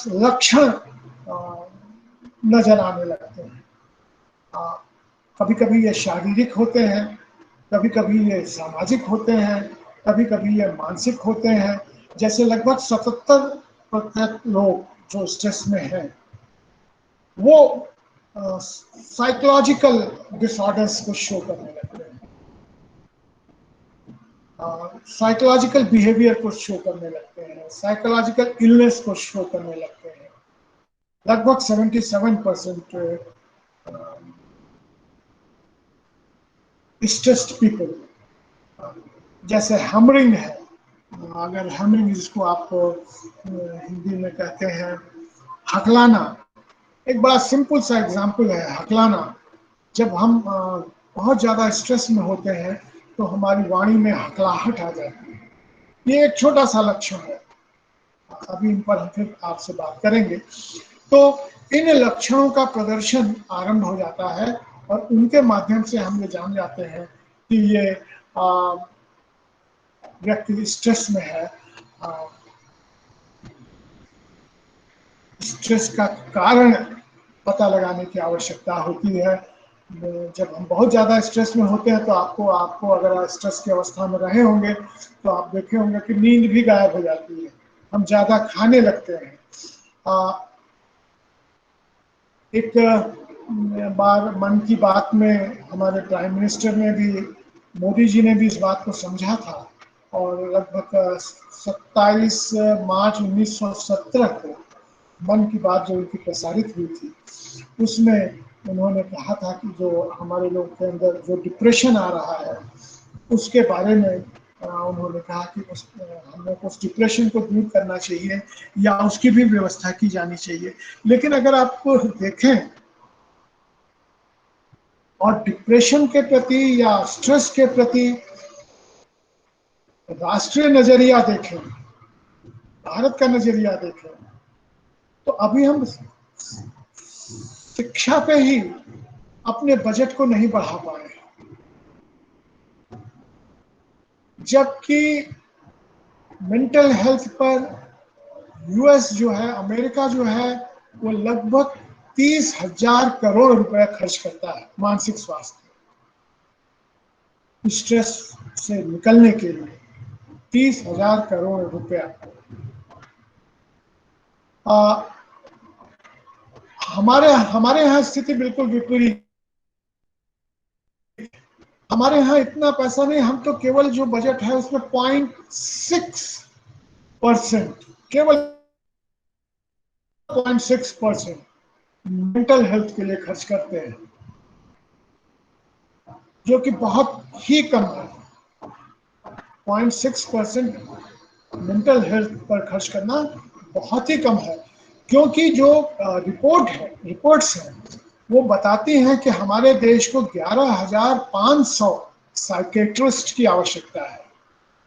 लक्षण नजर आने लगते हैं। कभी कभी ये शारीरिक होते हैं, कभी कभी ये सामाजिक होते हैं, कभी कभी ये मानसिक होते हैं। जैसे लगभग 77% लोग जो स्ट्रेस में हैं वो साइकोलॉजिकल डिसऑर्डर्स को शो करने लगते हैं, साइकोलॉजिकल बिहेवियर को शो करने लगते हैं, साइकोलॉजिकल इलनेस को शो करने लगते हैं। लगभग 77% स्ट्रेस्ड पीपल, जैसे हैमरिंग है, अगर हैमरिंग जिसको आप हिंदी में कहते हैं हकलाना, एक बड़ा सिंपल सा एग्जांपल है हकलाना। जब हम बहुत ज़्यादा स्ट्रेस में होते हैं तो हमारी वाणी में हकलाहट आ जाती है। ये एक छोटा सा लक्षण है, अभी इन पर हम फिर आपसे बात करेंगे। तो इन लक्षणों का प्रदर्शन आरंभ हो जाता है, और उनके माध्यम से हम ये जान जाते हैं कि ये व्यक्ति स्ट्रेस में है। स्ट्रेस का कारण पता लगाने की आवश्यकता होती है। जब हम बहुत ज़्यादा स्ट्रेस में होते हैं तो आपको अगर स्ट्रेस की अवस्था में रहे होंगे तो आप देखे होंगे कि नींद भी गायब हो जाती है, हम ज़्यादा खाने लगते हैं। एक बार मन की बात में हमारे प्राइम मिनिस्टर ने भी, मोदी जी ने भी इस बात को समझा था, और लगभग 27 मार्च 1917 को मन की बात जो उनकी प्रसारित हुई थी उसमें उन्होंने कहा था कि जो हमारे लोग के अंदर जो डिप्रेशन आ रहा है उसके बारे में उन्होंने कहा कि हम लोग उस डिप्रेशन को दूर करना चाहिए या उसकी भी व्यवस्था की जानी चाहिए। लेकिन अगर आप देखें और डिप्रेशन के प्रति या स्ट्रेस के प्रति राष्ट्रीय नजरिया देखें, भारत का नजरिया देखें, तो अभी हम शिक्षा पे ही अपने बजट को नहीं बढ़ा पाए, जबकि मेंटल हेल्थ पर यूएस जो है, अमेरिका जो है, वो लगभग 30,000 करोड़ रुपए खर्च करता है मानसिक स्वास्थ्य, स्ट्रेस से निकलने के लिए 30,000 करोड़ रुपया। हमारे हमारे यहाँ स्थिति बिल्कुल विपरीत। हमारे यहाँ इतना पैसा नहीं, हम तो केवल जो बजट है उसमें 0.6%, केवल 0.6% मेंटल हेल्थ के लिए खर्च करते हैं, जो कि बहुत ही कम है। 0.6% मेंटल हेल्थ पर खर्च करना बहुत ही कम है, क्योंकि जो रिपोर्ट्स हैं वो बताती हैं कि हमारे देश को 11,500 साइकेट्रिस्ट की आवश्यकता है,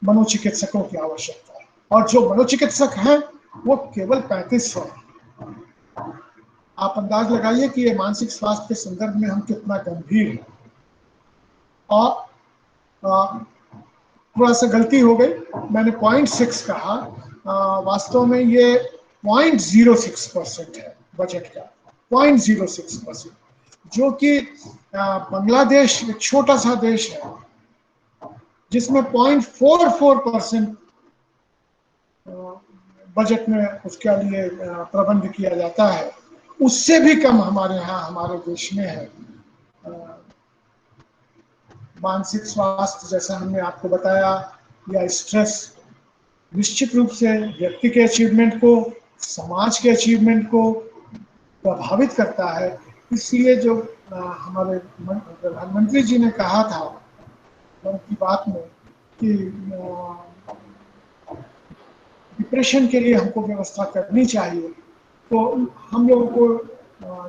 मनोचिकित्सकों की आवश्यकता है, और जो मनोचिकित्सक हैं वो केवल 3500 हैं। आप अंदाज लगाइए कि ये मानसिक स्वास्थ्य के संदर्भ में हम कितना गंभीर हैं। और थोड़ा सा गलती हो गई, मैंने 0.6 कहा, वास्तव में ये 0.06% है बजट का, 0.06%, जो कि बांग्लादेश एक छोटा सा देश है जिसमें 0.44% बजट में उसके लिए प्रबंध किया जाता है, उससे भी कम हमारे यहाँ, हमारे देश में है। मानसिक स्वास्थ्य, जैसा हमने आपको बताया, या स्ट्रेस निश्चित रूप से व्यक्ति के अचीवमेंट को, समाज के अचीवमेंट को प्रभावित करता है। इसलिए जो हमारे प्रधानमंत्री जी ने कहा था मन की बात में कि डिप्रेशन के लिए हमको व्यवस्था करनी चाहिए, तो हम लोगों को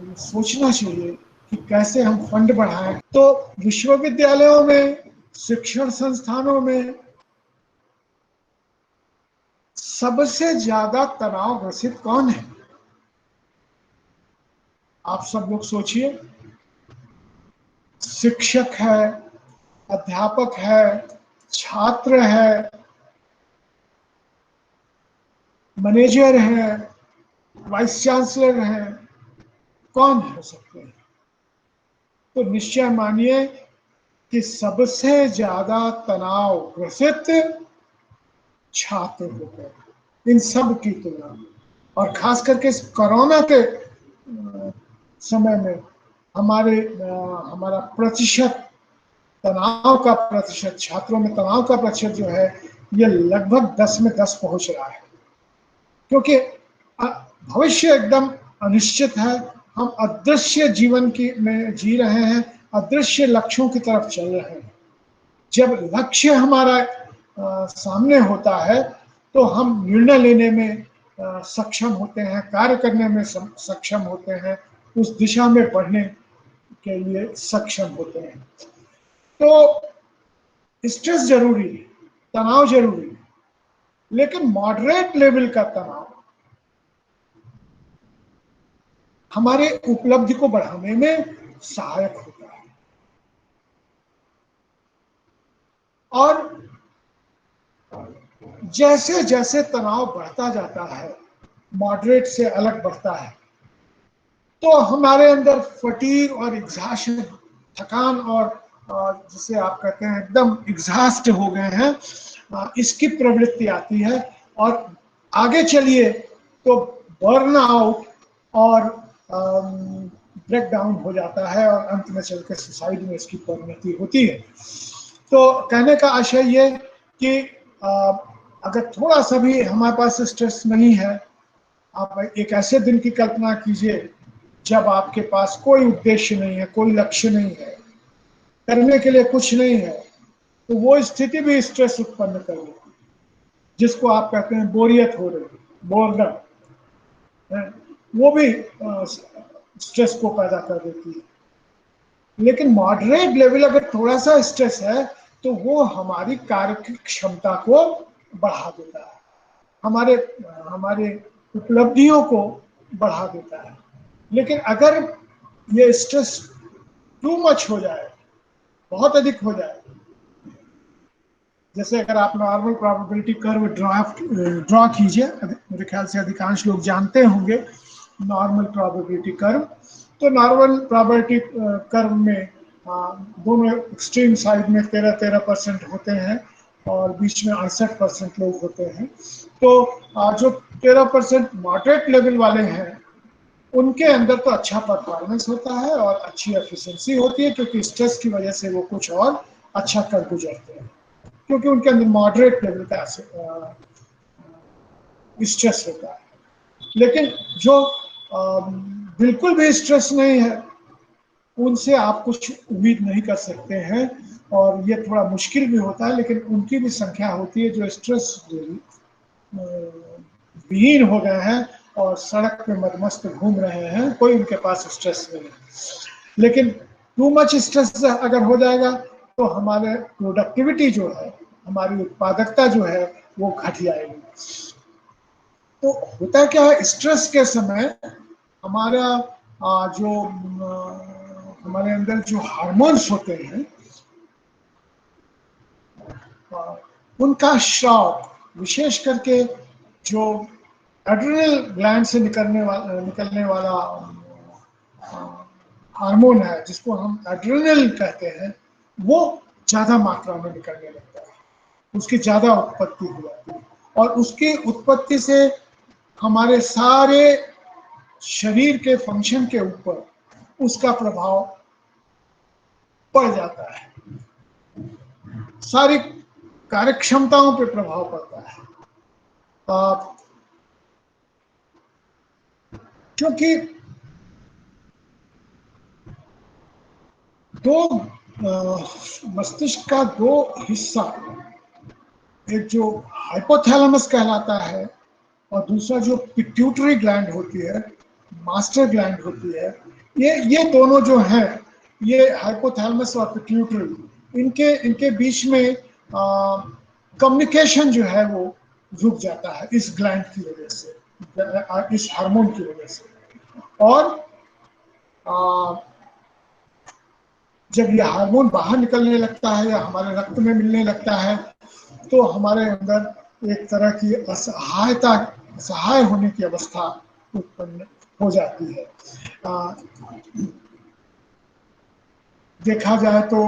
ये सोचना चाहिए कि कैसे हम फंड बढ़ाएं। तो विश्वविद्यालयों में, शिक्षण संस्थानों में सबसे ज्यादा तनाव ग्रसित कौन है? आप सब लोग सोचिए। शिक्षक है, अध्यापक है, छात्र है, मैनेजर है, वाइस चांसलर है, कौन हो सकते हैं? तो निश्चय मानिए कि सबसे ज्यादा तनाव ग्रसित छात्र हो गए इन सब की तुलना में। और खास करके इस कोरोना के समय में हमारा प्रतिशत, तनाव का प्रतिशत, छात्रों में तनाव का प्रतिशत जो है, ये लगभग 10 में 10 पहुंच रहा है, क्योंकि भविष्य एकदम अनिश्चित है। हम अदृश्य जीवन की में जी रहे हैं, अदृश्य लक्ष्यों की तरफ चल रहे हैं। जब लक्ष्य हमारा सामने होता है तो हम निर्णय लेने में सक्षम होते हैं, कार्य करने में सक्षम होते हैं, उस दिशा में बढ़ने के लिए सक्षम होते हैं। तो स्ट्रेस जरूरी है, तनाव जरूरी है, लेकिन मॉडरेट लेवल का तनाव हमारे उपलब्धि को बढ़ाने में सहायक होता है। और जैसे जैसे तनाव बढ़ता जाता है, मॉडरेट से अलग बढ़ता है, तो हमारे अंदर फटीग और एग्जॉशन, थकान और जिसे आप कहते हैं एकदम एग्जॉस्ट हो गए हैं, इसकी प्रवृत्ति आती है। और आगे चलिए तो बर्नआउट और ब्रेक डाउन हो जाता है, और अंत में चलकर सुसाइड में इसकी परिणति होती है। तो कहने का आशय ये कि अगर थोड़ा सा भी हमारे पास स्ट्रेस नहीं है, आप एक ऐसे दिन की कल्पना कीजिए जब आपके पास कोई उद्देश्य नहीं है, कोई लक्ष्य नहीं है, करने के लिए कुछ नहीं है, तो वो स्थिति भी स्ट्रेस उत्पन्न कर देती है, जिसको आप कहते हैं बोरियत हो रही, बोरडम, वो भी स्ट्रेस को पैदा कर देती है। लेकिन मॉडरेट लेवल अगर थोड़ा सा स्ट्रेस है तो वो हमारी कार्य की क्षमता को बढ़ा देता है, हमारे उपलब्धियों को बढ़ा देता है। लेकिन अगर ये स्ट्रेस टू मच हो जाए, बहुत अधिक हो जाए, जैसे अगर आप नॉर्मल प्रोबेबिलिटी कर्व ड्रॉ कीजिए, मेरे ख्याल से अधिकांश लोग जानते होंगे नॉर्मल प्रोबेबिलिटी कर्व। तो नॉर्मल प्रोबेबिलिटी कर्व में दोनों एक्सट्रीम साइड में 13% होते हैं और बीच में 68% लोग होते हैं। तो जो 13% मॉडरेट लेवल वाले हैं उनके अंदर तो अच्छा परफॉर्मेंस होता है और अच्छी एफिशिएंसी होती है, क्योंकि स्ट्रेस की वजह से वो कुछ और अच्छा कर गुजरते हैं, क्योंकि उनके अंदर मॉडरेट लेवल का स्ट्रेस होता है। लेकिन जो बिल्कुल भी स्ट्रेस नहीं है, उनसे आप कुछ उम्मीद नहीं कर सकते हैं, और ये थोड़ा मुश्किल भी होता है, लेकिन उनकी भी संख्या होती है जो स्ट्रेस विहीन हो गए हैं और सड़क पे मदमस्त घूम रहे हैं, कोई उनके पास स्ट्रेस नहीं है। लेकिन टू मच स्ट्रेस अगर हो जाएगा तो हमारे प्रोडक्टिविटी जो है, हमारी उत्पादकता जो है वो घट जाएगी। तो होता क्या है, स्ट्रेस के समय हमारा जो हमारे अंदर जो हार्मोन्स होते हैं उनका स्राव, विशेष करके जो एड्रिनल ग्लैंड से निकलने वाला हार्मोन है, जिसको हम एड्रिनल कहते हैं, वो ज्यादा मात्रा में निकलने लगता है, उसकी ज्यादा उत्पत्ति हो जाती है, और उसकी उत्पत्ति से हमारे सारे शरीर के फंक्शन के ऊपर उसका प्रभाव पड़ जाता है, सारी कार्यक्षमताओं पे प्रभाव पड़ता है। क्योंकि मस्तिष्क का दो हिस्सा, एक जो हाइपोथैलेमस कहलाता है और दूसरा जो पिट्यूटरी ग्लैंड होती है, मास्टर ग्लैंड होती है, ये दोनों जो हैं, ये हाइपोथैलेमस और पिट्यूटरी, इनके बीच में कम्युनिकेशन जो है वो रुक जाता है इस ग्लैंड की वजह से, इस हार्मोन की वजह से। और जब ये हार्मोन बाहर निकलने लगता है या हमारे रक्त में मिलने लगता है, तो हमारे अंदर एक तरह की असहाय होने की अवस्था उत्पन्न हो जाती है। देखा जाए तो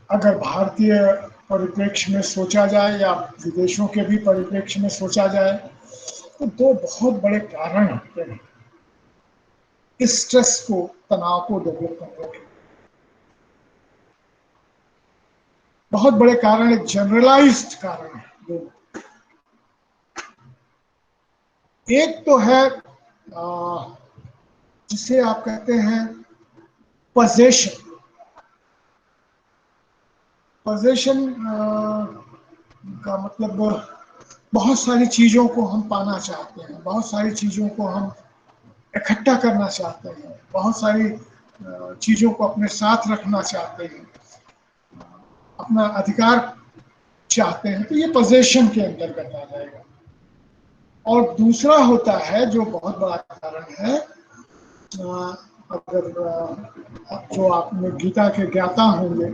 अगर भारतीय परिप्रेक्ष्य में सोचा जाए या विदेशों के भी परिप्रेक्ष्य में सोचा जाए, तो दो बहुत बड़े कारण होते हैं इस स्ट्रेस को, तनाव को डेवलप करने के। बहुत बड़े कारण, एक जनरलाइज्ड कारण है। एक तो है जिसे आप कहते हैं पोजेशन। पोजेशन का मतलब बहुत सारी चीजों को हम पाना चाहते हैं, बहुत सारी चीजों को हम इकट्ठा करना चाहते हैं, बहुत सारी चीजों को अपने साथ रखना चाहते हैं, अपना अधिकार चाहते हैं, तो ये पोजेशन के अंतर्गत आ जाएगा। और दूसरा होता है जो बहुत बड़ा कारण है, अगर जो आपने गीता के ज्ञाता होंगे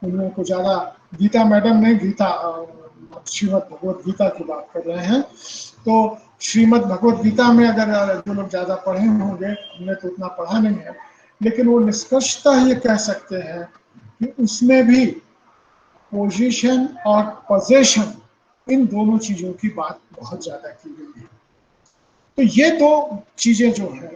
उनमें को ज्यादा, गीता मैडम नहीं, गीता श्रीमद् भगवत गीता की बात कर रहे हैं, तो श्रीमद् भगवत गीता में अगर जो लोग ज्यादा पढ़े होंगे, हमने तो उतना पढ़ा नहीं है, लेकिन वो निष्कर्षतः ये कह सकते हैं कि उसमें भी पोजीशन और पोजेशन, इन दोनों चीजों की बात बहुत ज्यादा की गई है। तो ये दो चीजें जो है,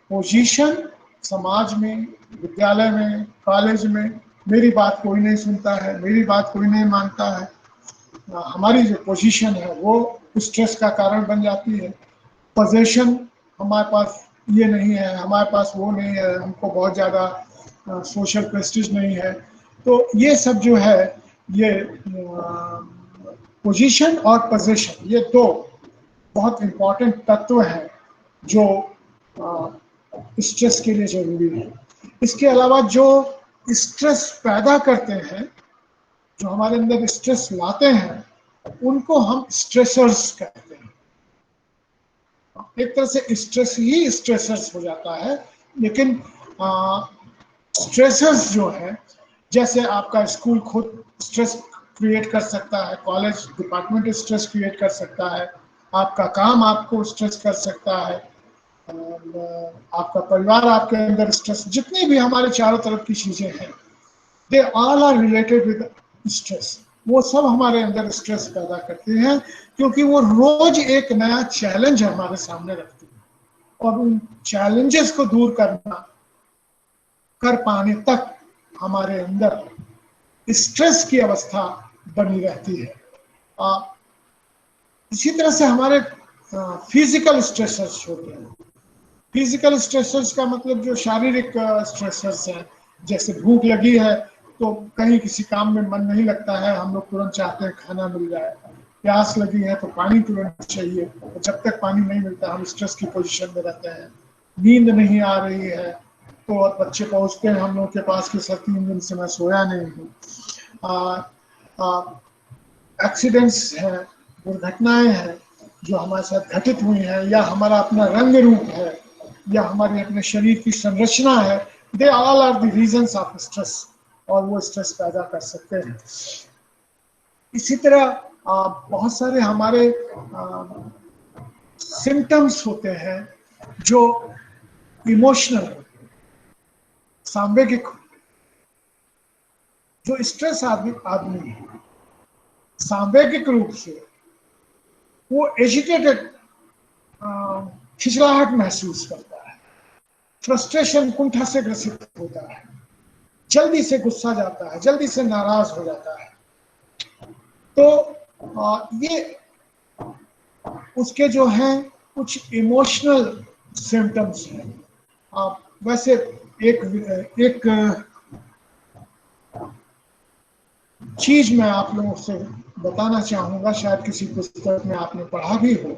पोजीशन, समाज में, विद्यालय में, कॉलेज में मेरी बात कोई नहीं सुनता है, मेरी बात कोई नहीं मानता है, हमारी जो पोजीशन है वो स्ट्रेस का कारण बन जाती है। पोजीशन, हमारे पास ये नहीं है, हमारे पास वो नहीं है, हमको बहुत ज़्यादा सोशल प्रेस्टीज नहीं है, तो ये सब जो है, ये पोजीशन और पोजीशन, ये दो बहुत इम्पोर्टेंट तत्व हैं जो स्ट्रेस के लिए जरूरी है। इसके अलावा जो स्ट्रेस पैदा करते हैं, जो हमारे अंदर स्ट्रेस लाते हैं, उनको हम स्ट्रेसर्स कहते हैं। एक तरह से स्ट्रेस ही स्ट्रेसर्स हो जाता है, लेकिन स्ट्रेसेस जो है, जैसे आपका स्कूल खुद स्ट्रेस क्रिएट कर सकता है, कॉलेज डिपार्टमेंट स्ट्रेस क्रिएट कर सकता है, आपका काम आपको स्ट्रेस कर सकता है, आपका परिवार आपके अंदर स्ट्रेस, जितनी भी हमारे चारों तरफ की चीजें हैं, they all are related with stress. वो सब हमारे अंदर स्ट्रेस पैदा करते हैं, क्योंकि वो रोज एक नया चैलेंज हमारे सामने रखती है, और उन चैलेंजेस को दूर कर पाने तक हमारे अंदर स्ट्रेस की अवस्था बनी रहती है। इसी तरह से हमारे फिजिकल स्ट्रेसर्स होते हैं। फिजिकल स्ट्रेसर्स का मतलब जो शारीरिक स्ट्रेसर्स हैं, जैसे भूख लगी है तो कहीं किसी काम में मन नहीं लगता है, हम लोग तुरंत चाहते हैं खाना मिल जाए। प्यास लगी है तो पानी तुरंत चाहिए, और जब तक पानी नहीं मिलता हम स्ट्रेस की पोजीशन में रहते हैं। नींद नहीं आ रही है तो बच्चे पहुंचते हैं हम लोग के पास कि सर 3 दिन से मैं सोया नहीं हूँ। एक्सीडेंट्स हैं, दुर्घटनाएं हैं जो हमारे साथ घटित हुई हैं, या हमारा अपना रंग रूप है, या हमारे अपने शरीर की संरचना है, they all are the reasons of stress, और वो स्ट्रेस पैदा कर सकते हैं। इसी तरह बहुत सारे हमारे सिम्टम्स होते हैं जो इमोशनल, सांवेगिक। जो स्ट्रेस आदमी है सांवेगिक रूप से वो एजिटेटेड, खिचलाहट महसूस करता है, फ्रस्ट्रेशन, कुंठा से ग्रसित होता है, जल्दी से गुस्सा जाता है, जल्दी से नाराज हो जाता है। तो ये उसके जो हैं कुछ इमोशनल सिम्टम्स हैं। वैसे एक चीज मैं आप लोगों से बताना चाहूंगा, शायद किसी पुस्तक में आपने पढ़ा भी हो।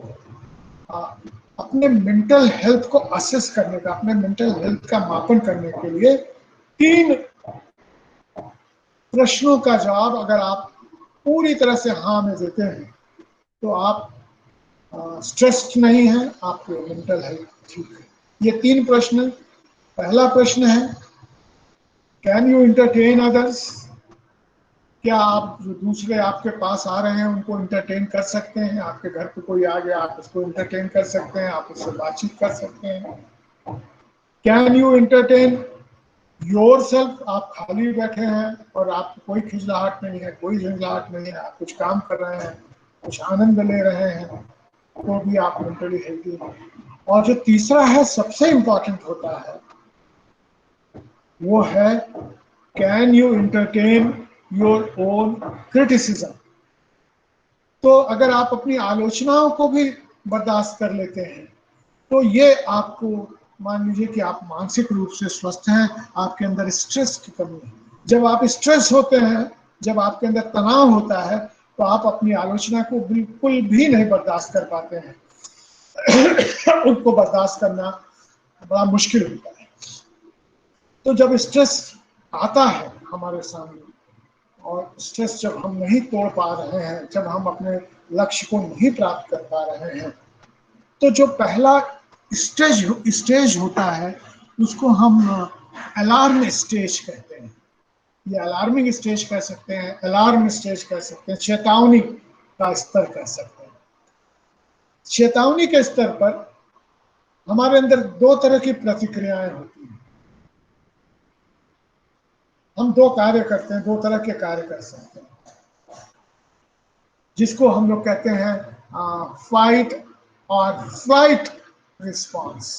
अपने मेंटल हेल्थ को असेस करने का, अपने मेंटल हेल्थ का मापन करने के लिए 3 प्रश्नों का जवाब अगर आप पूरी तरह से हाँ में देते हैं तो आप स्ट्रेस्ड नहीं है, आपके मेंटल हेल्थ ठीक है। ये 3 प्रश्न। पहला प्रश्न है, कैन यू एंटरटेन अदर्स? क्या आप जो दूसरे आपके पास आ रहे हैं उनको एंटरटेन कर सकते हैं? आपके घर पे कोई आ गया, आप उसको एंटरटेन कर सकते हैं, आप उससे बातचीत कर सकते हैं। Can you entertain yourself? आप खाली बैठे हैं और आपको कोई खिजलाहट नहीं है, कोई झंझलाहट नहीं है, आप कुछ काम कर रहे हैं, कुछ आनंद ले रहे हैं, तो भी आप मेंटली हेल्थी हैं। और जो तीसरा है, सबसे इंपॉर्टेंट होता है, वो है can you entertain your own criticism? तो अगर आप अपनी आलोचनाओं को भी बर्दाश्त कर लेते हैं तो ये आपको, मान लीजिए कि आप मानसिक रूप से स्वस्थ हैं, आपके अंदर स्ट्रेस की कमी है। जब आप स्ट्रेस होते हैं, जब आपके अंदर तनाव होता है, तो आप अपनी आलोचना को बिल्कुल भी नहीं बर्दाश्त कर पाते हैं। उनको बर्दाश्त करना बड़ा मुश्किल होता है। तो जब स्ट्रेस आता है हमारे सामने, और स्ट्रेस जब हम नहीं तोड़ पा रहे हैं, जब हम अपने लक्ष्य को नहीं प्राप्त कर पा रहे हैं, तो जो पहला स्टेज होता है उसको हम अलार्म स्टेज कहते हैं। ये अलार्मिंग स्टेज कह सकते हैं, अलार्म स्टेज कह सकते हैं, चेतावनी का स्तर कह सकते हैं। चेतावनी के स्तर पर हमारे अंदर 2 तरह की प्रतिक्रियाएं होती हैं। हम 2 कार्य करते हैं, 2 तरह के कार्य कर सकते हैं, जिसको हम लोग कहते हैं फाइट और फ्लाइट रिस्पॉन्स।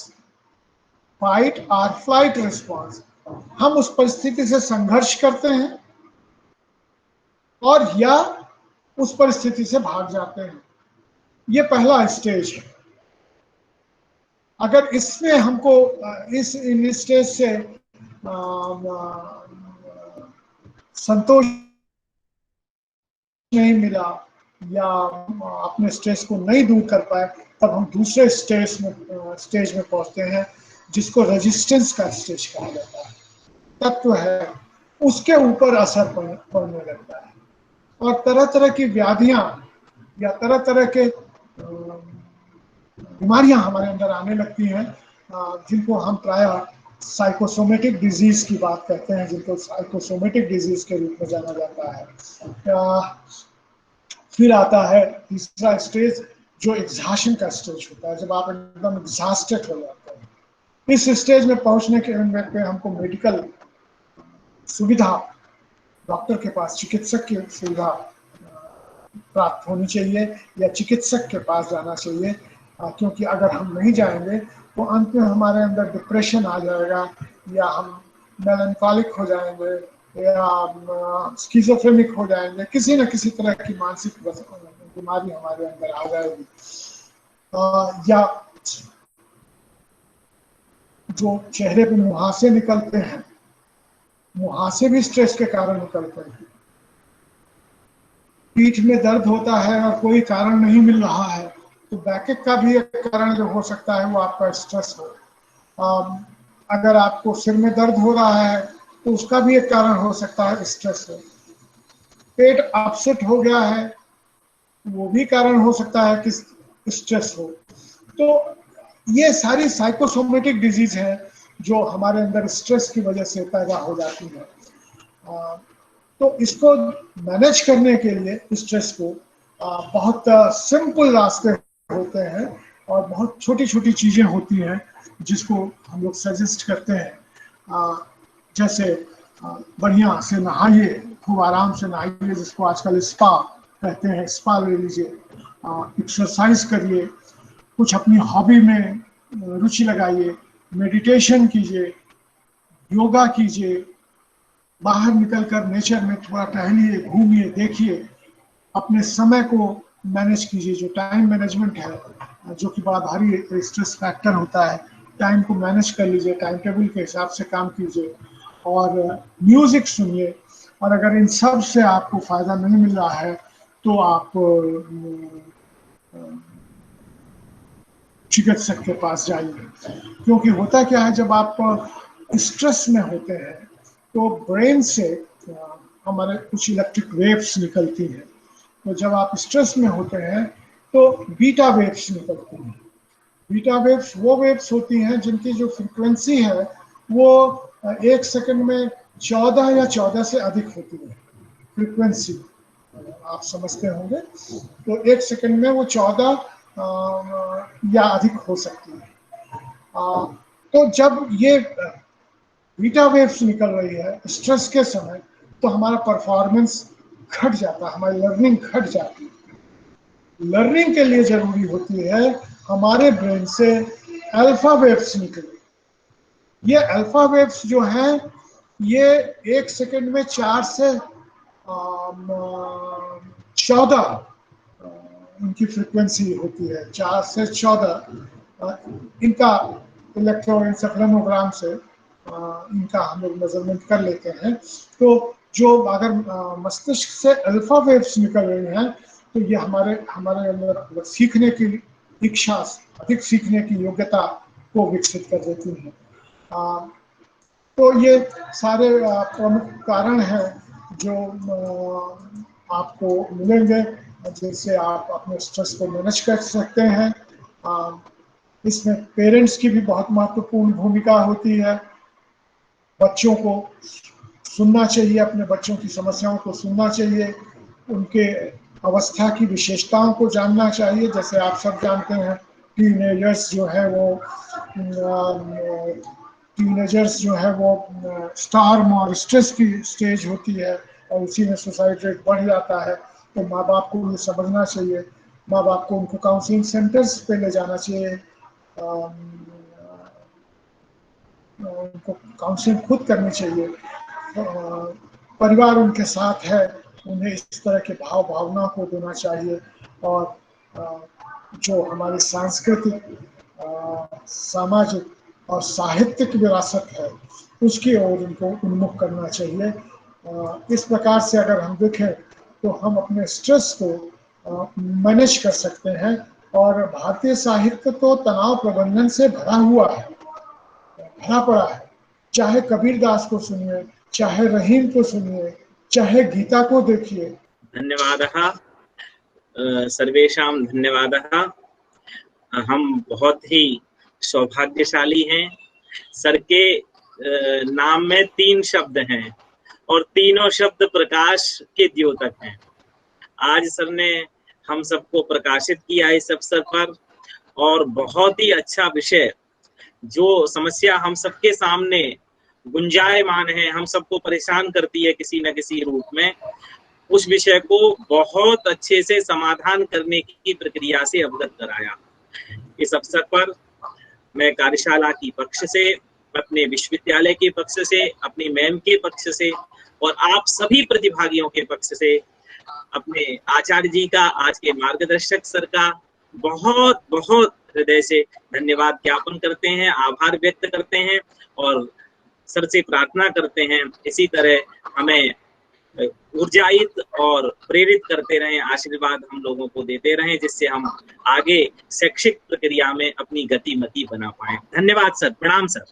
फाइट और फ्लाइट रिस्पॉन्स, हम उस परिस्थिति से संघर्ष करते हैं और या उस परिस्थिति से भाग जाते हैं। ये पहला स्टेज है। अगर इसमें हमको इन स्टेज से संतोष नहीं मिला, या अपने स्ट्रेस को नहीं दूर कर पाए, तब हम दूसरे स्टेज में पहुंचते हैं, जिसको रेजिस्टेंस का स्टेज कहा जाता है। तत्व है, उसके ऊपर असर पड़ने लगता है, और तरह तरह की व्याधियां या तरह तरह के बीमारियां हमारे अंदर आने लगती हैं, जिनको हम प्रायः साइकोसोमेटिक डिजीज की बात करते हैं, जिनको साइकोसोमेटिक डिजीज के रूप में जाना जाता है। फिर आता है तीसरा स्टेज, जो एग्जॉशन का स्टेज होता है, जब आप एकदम एग्जॉस्टेड हो जाते हैं। इस स्टेज में पहुंचने के पे हमको मेडिकल सुविधा, डॉक्टर के पास चिकित्सक की सुविधा प्राप्त होनी चाहिए, या चिकित्सक के पास जाना चाहिए, क्योंकि अगर हम नहीं जाएंगे तो अंत में हमारे अंदर डिप्रेशन आ जाएगा, या हम मेलनकॉलिक हो जाएंगे, या स्किज़ोफ्रेनिक हो जाएंगे, किसी न किसी तरह की मानसिक बीमारी हमारे अंदर आ जाएगी। या जो चेहरे पे मुहासे निकलते हैं, मुहासे भी स्ट्रेस के कारण निकलते हैं। पीठ में दर्द होता है और कोई कारण नहीं मिल रहा है, तो बैकएक का भी एक कारण जो हो सकता है वो आपका स्ट्रेस हो। अगर आपको सिर में दर्द हो रहा है तो उसका भी एक कारण हो सकता है स्ट्रेस हो। पेट अपसेट हो गया है, वो भी कारण हो सकता है कि स्ट्रेस हो। तो ये सारी साइकोसोमेटिक डिजीज है जो हमारे अंदर स्ट्रेस की वजह से पैदा हो जाती है। तो इसको मैनेज करने के लिए स्ट्रेस को बहुत सिंपल रास्ते होते हैं, और बहुत छोटी छोटी चीज़ें होती हैं जिसको हम लोग सजेस्ट करते हैं। जैसे बढ़िया से नहाइए, खूब आराम से नहाइए, जिसको आजकल स्पा कहते हैं, स्पा ले लीजिए, एक्सरसाइज करिए, कुछ अपनी हॉबी में रुचि लगाइए, मेडिटेशन कीजिए, योगा कीजिए, बाहर निकलकर नेचर में थोड़ा टहलिए, घूमिए, देखिए, अपने समय को मैनेज कीजिए। जो टाइम मैनेजमेंट है, जो कि बड़ा भारी स्ट्रेस फैक्टर होता है, टाइम को मैनेज कर लीजिए, टाइम टेबल के हिसाब से काम कीजिए, और म्यूजिक सुनिए। और अगर इन सब से आपको फायदा नहीं मिल रहा है तो आप चिकित्सक के पास जाइए, क्योंकि होता क्या है, जब आप स्ट्रेस में होते हैं तो ब्रेन से हमारे कुछ इलेक्ट्रिक वेव्स निकलती हैं। तो जब आप स्ट्रेस में होते हैं तो बीटा वेव्स निकलती हैं। बीटा वेव्स वो वेव्स होती हैं जिनकी जो फ्रीक्वेंसी है वो 1 सेकंड में 14 या 14 से अधिक होती है फ्रीक्वेंसी, आप समझते होंगे। तो 1 सेकंड में वो 14 या अधिक हो सकती है। तो जब ये बीटा वेव्स निकल रही है स्ट्रेस के समय, तो हमारा परफॉर्मेंस घट जाता है, हमारी लर्निंग घट जाती है। लर्निंग के लिए जरूरी होती है हमारे ब्रेन से अल्फा वेव्स निकले। ये अल्फा वेव्स जो हैं, ये 1 सेकंड में 4 से 14 इनकी फ्रीक्वेंसी होती है, 4 से 14 इनका इलेक्ट्रोएन्सेफेलोग्राम से इनका हम लोग मेजरमेंट कर लेते हैं। तो जो अगर मस्तिष्क से अल्फा वेव्स निकल रही हैं, तो ये हमारे अंदर सीखने की इच्छा, अधिक सीखने की योग्यता को विकसित कर देती हैं। तो ये सारे प्रमुख कारण हैं जो आपको मिलेंगे, जिससे आप अपने स्ट्रेस को मैनेज कर सकते हैं। इसमें पेरेंट्स की भी बहुत महत्वपूर्ण भूमिका होती है। बच्चों को सुनना चाहिए, अपने बच्चों की समस्याओं को सुनना चाहिए, उनके अवस्था की विशेषताओं को जानना चाहिए। जैसे आप सब जानते हैं, टीनेजर्स जो है वो स्टार्म और स्ट्रेस की स्टेज होती है, और उसी में सुसाइड रेट बढ़ जाता है। तो माँ बाप को ये समझना चाहिए, माँ बाप को उनको काउंसलिंग सेंटर्स पे ले जाना चाहिए, उनको काउंसलिंग खुद करनी चाहिए। परिवार उनके साथ है, उन्हें इस तरह के भावना को देना चाहिए, और जो हमारी सांस्कृतिक, सामाजिक और साहित्यिक विरासत है उसकी ओर उनको उन्मुख करना चाहिए। इस प्रकार से अगर हम देखें तो हम अपने स्ट्रेस को मैनेज कर सकते हैं। और भारतीय साहित्य तो तनाव प्रबंधन से भरा हुआ है, भरा पड़ा है। चाहे कबीरदास को सुनिए, चाहे रहीम को सुनिए, चाहे गीता को देखिए। धन्यवादः सर्वेषां धन्यवादः। हम बहुत ही सौभाग्यशाली हैं। सर के नाम में 3 शब्द हैं और तीनों शब्द प्रकाश के द्योतक हैं। आज सर ने हम सबको प्रकाशित किया इस अवसर पर, और बहुत ही अच्छा विषय, जो समस्या हम सबके सामने गुंजायमान है, हम सबको परेशान करती है किसी न किसी रूप में, उस विषय को बहुत अच्छे से समाधान करने की प्रक्रिया से अवगत कराया। इस अवसर पर मैं कार्यशाला की पक्ष से, अपने विश्वविद्यालय के पक्ष से, अपनी मैम के पक्ष से और आप सभी प्रतिभागियों के पक्ष से अपने आचार्य जी का, आज के मार्गदर्शक सर का बहुत बहुत हृदय से धन्यवाद ज्ञापन करते हैं, आभार व्यक्त करते हैं और सर से प्रार्थना करते हैं इसी तरह हमें ऊर्जायित और प्रेरित करते रहें, आशीर्वाद हम लोगों को देते रहें, जिससे हम आगे शैक्षिक प्रक्रिया में अपनी गतिमति बना पाए। धन्यवाद सर, प्रणाम सर।